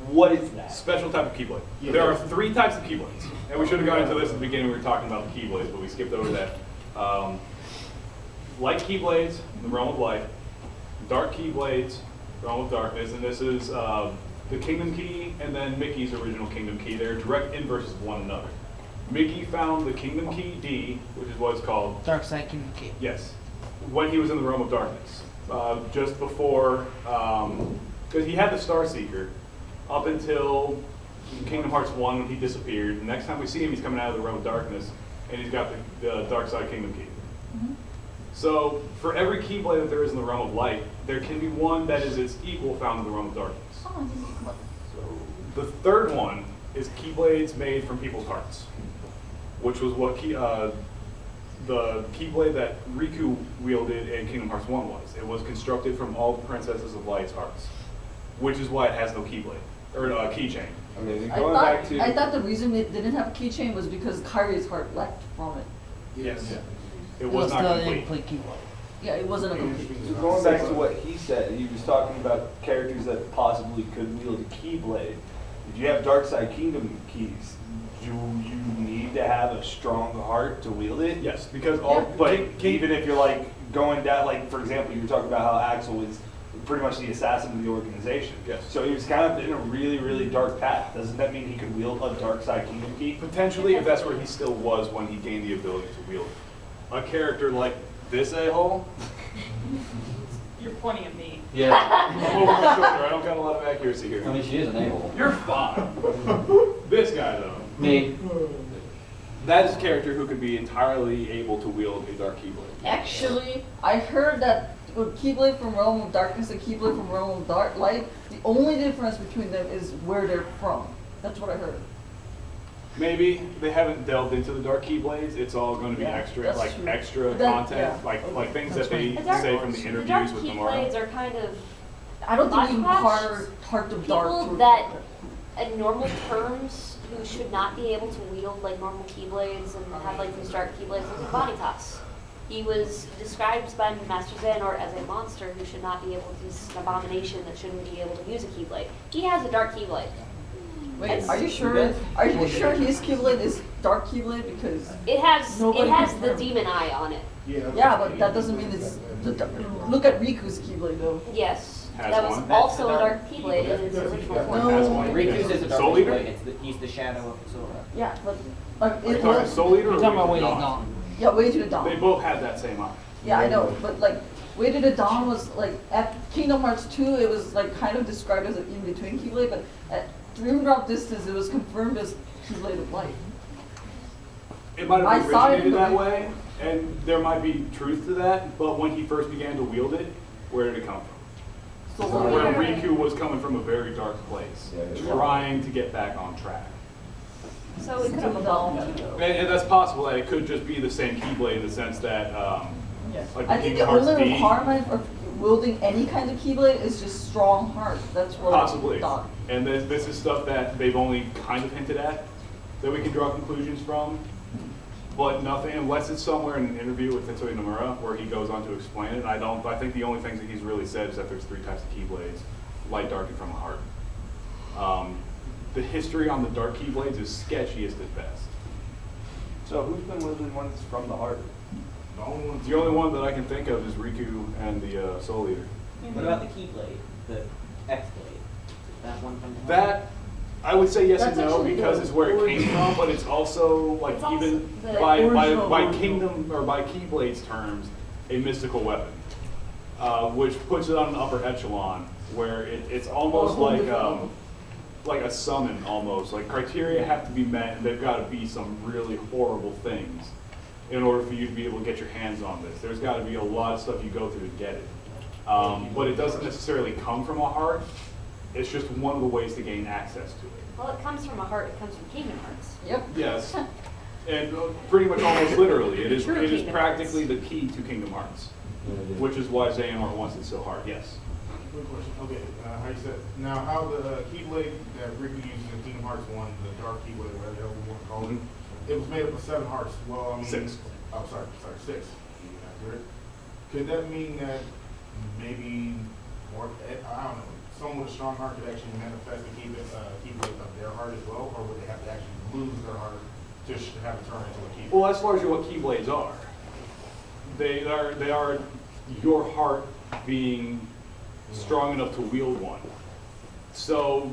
What is that? Special type of Keyblade. There are 3 types of Keyblades. And we should have gone into this at the beginning when we were talking about the Keyblades, but we skipped over that. Light Keyblades, the realm of light. Dark Keyblades, realm of darkness. And this is the Kingdom Key and then Mickey's original Kingdom Key. They're direct inverses of one another. Mickey found the Kingdom Key D, which is what it's called. Dark Side Kingdom Key. Yes. When he was in the realm of darkness. Just before, because he had the Star Seeker up until Kingdom Hearts 1 when he disappeared. The next time we see him, he's coming out of the realm of darkness, and he's got the Dark Side Kingdom Key. So for every Keyblade that there is in the realm of light, there can be one that is its equal found in the realm of darkness. The third one is Keyblades made from people's hearts, which was what the Keyblade that Riku wielded in Kingdom Hearts 1 was. It was constructed from all the Princesses of Light's hearts, which is why it has no Keyblade, or keychain. Okay, I thought the reason it didn't have a keychain was because Kairi's heart left from it. Yes. Yeah. It was not still complete. incomplete Keyblade. Yeah, it wasn't a complete. So going back to what he said, he was talking about characters that possibly could wield a Keyblade. If you have Dark Side Kingdom keys, do you need to have a strong heart to wield it? Yes, because even if you're like going down, like for example, you were talking about how Axel was pretty much the assassin of the organization. Yes. So he was kind of in a really, really dark path. Doesn't that mean he could wield a Dark Side Kingdom key? Potentially, if that's where he still was when he gained the ability to wield it. A character like this a-hole. You're pointing at me. Yeah. I'm over my shoulder. I don't got a lot of accuracy here. I mean, she is an a-hole. You're fine. This guy, though. Me. That is a character who could be entirely able to wield a Dark Keyblade. Actually, I heard that with Keyblade from Realm of Darkness and Keyblade from Realm of Light, the only difference between them is where they're from. That's what I heard. Maybe they haven't delved into the Dark Keyblades. It's all going to be extra, that's like true. extra That- content, yeah. like things that they The dark- say from the The interviews Dark with Nomura. Keyblades are kind of I don't think you can hodgepodge. Heart of Dark. People that, in normal terms, who should not be able to wield like normal Keyblades and have like these dark Keyblades, like Vanitas. He was described by Master Xehanort as a monster who should not be able to use an abomination that shouldn't be able to use a Keyblade. He has a dark Keyblade. Wait, It's- are you sure? Are you sure his Keyblade is Dark Keyblade? Because It has nobody it has can the remember. demon eye on it. Yeah, but that doesn't mean it's look at Riku's Keyblade though. Yes. Has That was one. also a dark Keyblade in its original form. Has one. Riku's is a dark Soul Eater? Keyblade. He's the shadow of Sora. Yeah, but Are you it talking was Soul Eater or You're talking about Way Way to to Dawn? Dawn. yeah, Way to the Dawn. They both had that same eye. Yeah, I know, but like Way to the Dawn was like at Kingdom Hearts 2, it was like kind of described as an in-between Keyblade, but at Dream Drop Distance, it was confirmed as Keyblade of Light. It might I have saw it in originated the that movie. way, and there might be truth to that, but when he first began to wield it, where did it come from? So Where Riku was coming from a very dark place, trying to get back on track. So it could have evolved. And that's possible that it could just be the same Keyblade in the sense that, like I think Kingdom the Hearts only D, requirement of wielding any kind of Keyblade is just strong heart. That's what possibly. I thought. And this is stuff that they've only kind of hinted at, that we can draw conclusions from. But nothing, unless it's somewhere in an interview with Tetsuya Nomura where he goes on to explain it. I think the only things that he's really said is that there's 3 types of Keyblades, light, dark, and from the heart. The history on the dark Keyblades is sketchiest at best. So who's been wielding ones from the heart? The only one that I can think of is Riku and the Soul Eater. What about the Keyblade, the X-Blade? That one from the That, I would say yes and That's no actually because the it's where it came from, but it's also like It's also even the by original. Kingdom or by Keyblade's terms, a mystical weapon, which puts it on an upper echelon where it's almost like a summon almost. Like criteria have to be met, and they've got to be some really horrible things in order for you to be able to get your hands on this. There's got to be a lot of stuff you go through to get it, but it doesn't necessarily come from a heart. It's just one of the ways to gain access to it. Well, it comes from a heart. It comes from Kingdom Hearts. Yep. Yes, and pretty much almost literally, it is True Kingdom practically the key to Kingdom Hearts, which is why Xehanort wants it so hard. Yes. Good question. Okay, how you said, now how the Keyblade that Riku used in Kingdom Hearts 1, the Dark Keyblade, whatever the hell we want to call it, it was made up of 7 hearts. Well, I mean. 6. Oh, sorry, 6. Accurate. Could that mean that maybe, or I don't know, someone with a strong heart could actually manifest the Keyblade of their heart as well, or would they have to actually lose their heart to have it turn into a Keyblade? Well, that's largely what Keyblades are. They are your heart being strong enough to wield one. So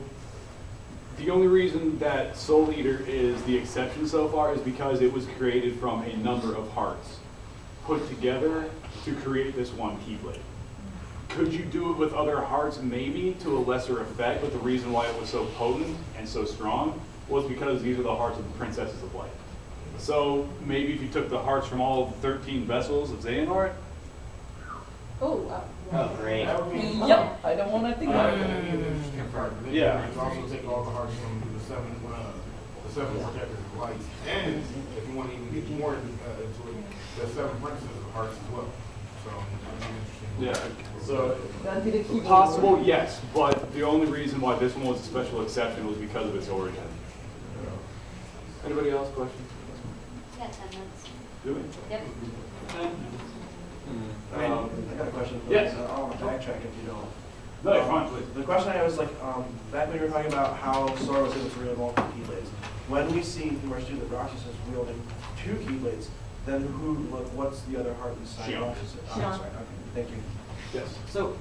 the only reason that Soul Eater is the exception so far is because it was created from a number of hearts put together to create this one Keyblade. Could you do it with other hearts? Maybe, to a lesser effect, but the reason why it was so potent and so strong was because these are the hearts of the Princesses of Light. So maybe if you took the hearts from all 13 vessels of Xehanort, Oh, wow. Oh, great. That would be. Yep. I don't want to think about That would be it. an interesting part. But then Yeah. you can also take all the hearts from the seven protectors of light, and if you want to even get more into it, the 7 princesses of hearts as well. So that'd be interesting. yeah. So That'd be the Keyblade. possible, yes, but the only reason why this one was a special exception was because of its origin. Anybody else questions? We got 10 minutes. Do we? Yep. I got a question. Yes. I don't want to backtrack if you don't. No, you're fine, please. The question I was like, back when you were talking about how Sora was able to wield multiple Keyblades, when we see Mercy the Roxas is wielding 2 Keyblades, then what's the other heart inside Shion. Roxas? Oh, Shion. sorry, okay, thank you. Yes. So,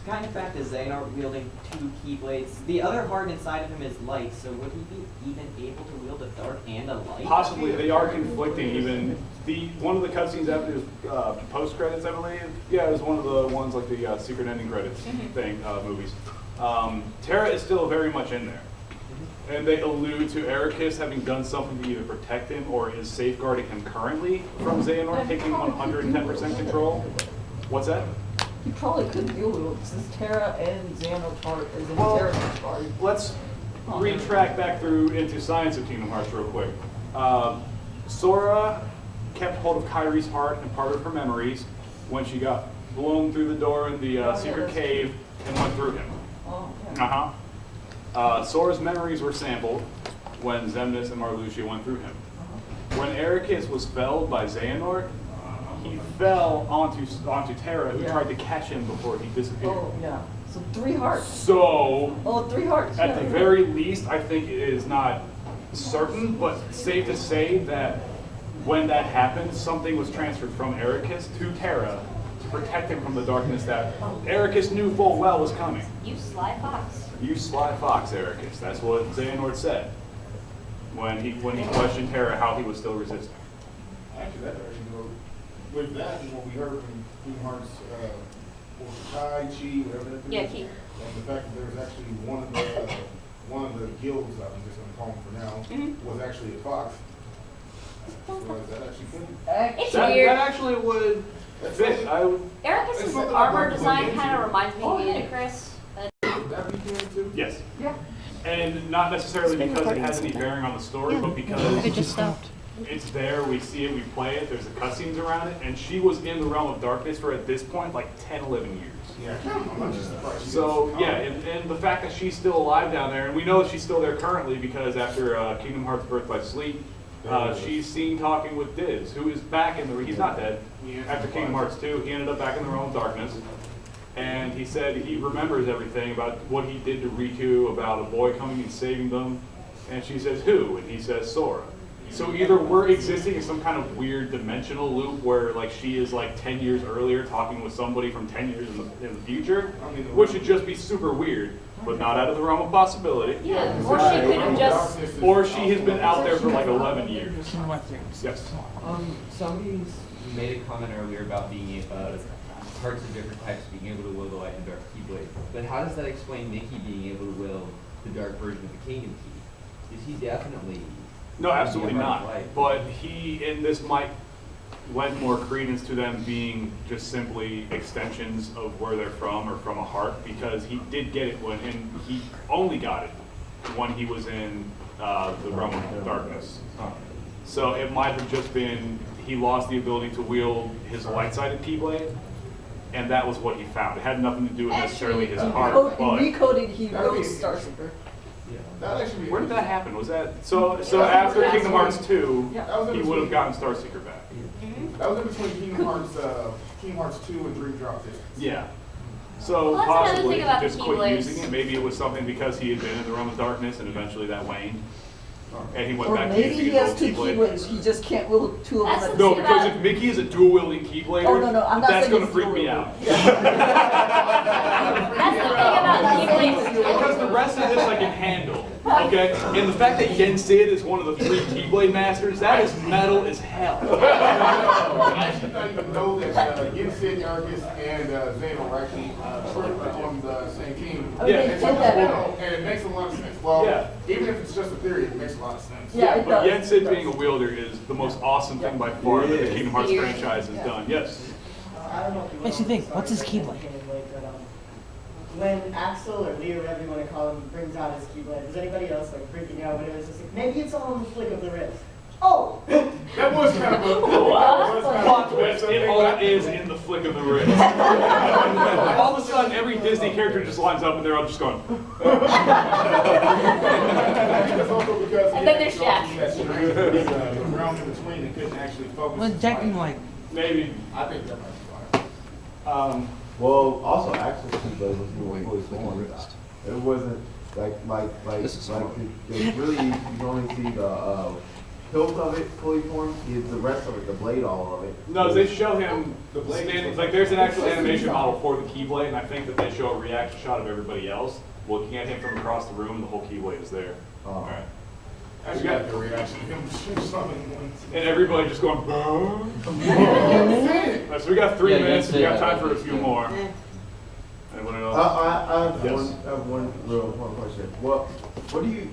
kind of back to Xehanort wielding 2 Keyblades. The other heart inside of him is light, so would he be even able to wield a dark and a light? Possibly, they are conflicting. Even one of the cutscenes after his post credits, I believe. Yeah, it was one of the ones like the secret ending credits thing movies. Terra is still very much in there, and they allude to Ericus having done something to either protect him or is safeguarding him currently from Xehanort taking 110% control. What's that? You probably could deal with it since Terra and Xehanort's heart is in Well, Terra's heart. Let's retrack back through into Science of Kingdom Hearts real quick. Sora kept hold of Kairi's heart and part of her memories when she got blown through the door in the secret cave and went through him. Oh, yeah. Sora's memories were sampled when Xemnas and Marluxia went through him. When Ericus was felled by Xehanort, he fell onto Terra, who tried to catch him before he disappeared. Oh, yeah. So 3 hearts. So, Oh, 3 hearts. at the very least, I think it is not certain, but safe to say that when that happened, something was transferred from Ericus to Terra to protect him from the darkness that Ericus knew full well was coming. You sly fox. You sly fox, Ericus. That's what Xehanort said when he questioned Terra how he was still resisting. Actually, that already go with that and what we heard from Kingdom Hearts, Tai Chi, whatever that is. Yeah, Key. And the fact that there's actually one of the guilds, I'm just gonna call them for now, was actually a fox. It's That weird. actually would fit. I would. Ericus's armor design kind of reminds me of Unicris. Yes. Yeah. And not necessarily because it has any bearing on the story, but because It just stopped. it's there, we see it, we play it, there's the cutscenes around it, and she was in the realm of darkness for, at this point, like 10, 11 years. Yeah, I'm not just surprised. So, yeah, and the fact that she's still alive down there, and we know that she's still there currently because after Kingdom Hearts Birth by Sleep, she's seen talking with Diz, who is back in the, he's not dead. After Kingdom Hearts 2, he ended up back in the realm of darkness. And he said he remembers everything about what he did to Riku, about a boy coming and saving them. And she says, who? And he says, Sora. So either we're existing in some kind of weird dimensional loop where like she is like 10 years earlier talking with somebody from 10 years in the future, which would just be super weird, but not out of the realm of possibility. Yeah, or she could have just... Or she has been out there for like 11 years. Yes. Somebody's made a comment earlier about being parts of different types being able to will the light and dark keyblade. But how does that explain Mickey being able to will the dark version of the Kingdom Key? Is he definitely... No, absolutely not. Light? But he, and this might lend more credence to them being just simply extensions of where they're from or from a heart, because he did get it when, and he only got it when he was in the realm of darkness. So it might have just been he lost the ability to wield his light-sided Keyblade, and that was what he found. It had nothing to do with necessarily his heart. In But recoding, he wrote Starseeker. where did that happen? Was that so after Kingdom Hearts 2, he would have gotten Starseeker back? That was in between Kingdom Hearts 2 and Dream Drop Distance. Yeah. So Well, that's another possibly thing he about the just quit Keyblades. using it. Maybe it was something because he had been in the realm of darkness and eventually that waned. And he went Or back to maybe using he his has old two Keyblade. Keyblades, he just can't wield two of them. That's at the No, the because same if Mickey is a dual-wielding Keyblader, Oh, no, I'm not that's saying going to he's freak me dual-wielding. out. That's the thing about Keyblades. Because the rest of this I can handle, okay? And the fact that Yen Sid is one of the 3 Keyblade masters, that is metal as hell. I actually not even know that Yen Sid, Yargis, and Xehanort are actually on the same team. Oh, they And did so- that. and it makes a lot of sense. Well, Yeah. even if it's just a theory, it makes a lot of sense. Yeah, it But does. Yen Sid being a wielder is the most awesome thing by far that the It is. Kingdom Hearts franchise has done. Yes. I don't know if you Makes you think, what's his Keyblade? But, when Axel or Leo, whatever you want to call him, brings out his Keyblade, is anybody else like freaking out when it was just like, maybe it's all in the flick of the wrist? Oh! That was kind of a Plot twist, it all is in the flick of the wrist. All of a sudden, every Disney character just lines up and they're all just going, That's also because And then there's Jack. the realm in between and couldn't actually focus. Well, his Jack fight. can like, maybe. I think that might be fine. Well, also Axel's Keyblade was more fully formed. It wasn't they really, you can only see the hilt of it fully formed. Is the rest of it, the blade all of it. No, they show him standing, like there's an actual animation model for the Keyblade, and I think that they show a reaction shot of everybody else looking at him from across the room, and the whole Keyblade is there. All right. Actually, got the reaction of him summoning And everybody just going, "Boo." So we got 3 minutes, we got time for a few more. Anyone else? I Yes. have one question. Well, what do you,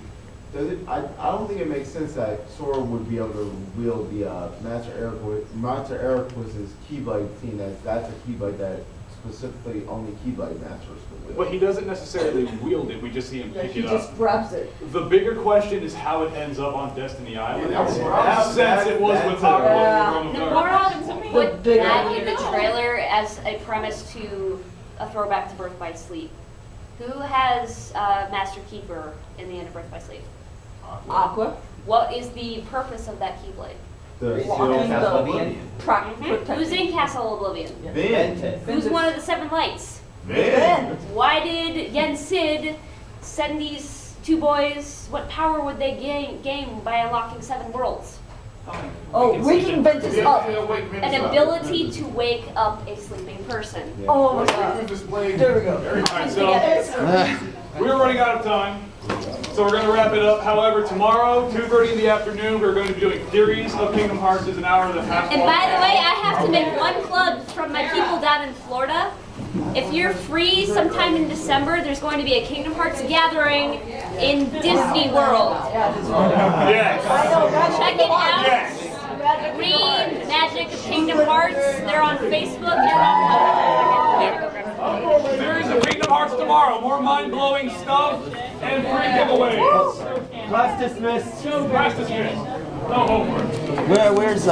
does it, I don't think it makes sense that Sora would be able to wield the Master Ericus's Keyblade, seeing that that's a Keyblade that specifically only Keyblade Masters could wield. But he doesn't necessarily wield it, we just see him Yeah, pick he it just up. grabs it. The bigger question is how it ends up on Destiny Island. Yeah, that was Since it was with Aqua Yeah. in the Realm of Darkness. Nomura put that in the trailer as a premise to a throwback to Birth by Sleep. Who has Master Keeper in the end of Birth by Sleep? Aqua. What is the purpose of that Keyblade? The Walking Castle the Oblivion. Who's in Castle Oblivion? Then. Who's one of the 7 lights? Then. Why did Yen Sid send these 2 boys? What power would they gain by unlocking 7 worlds? Oh, waking Ventus up. An ability to wake up a sleeping person. Yeah. Oh my god. There we go. Alright, so we're running out of time, so we're going to wrap it up. However, tomorrow, 2:30 in the afternoon, we're going to be doing Theories of Kingdom Hearts. Is an hour and a half. And by the way, I have to make one plug from my people down in Florida. If you're free sometime in December, there's going to be a Kingdom Hearts gathering in Disney World. Yes. I know, guys. Check it out. Yes. Read Magic of Kingdom Hearts. They're on Facebook and on Series of Kingdom Hearts tomorrow. More mind-blowing stuff and free giveaways. Class dismissed. Class dismissed. No homework. Where's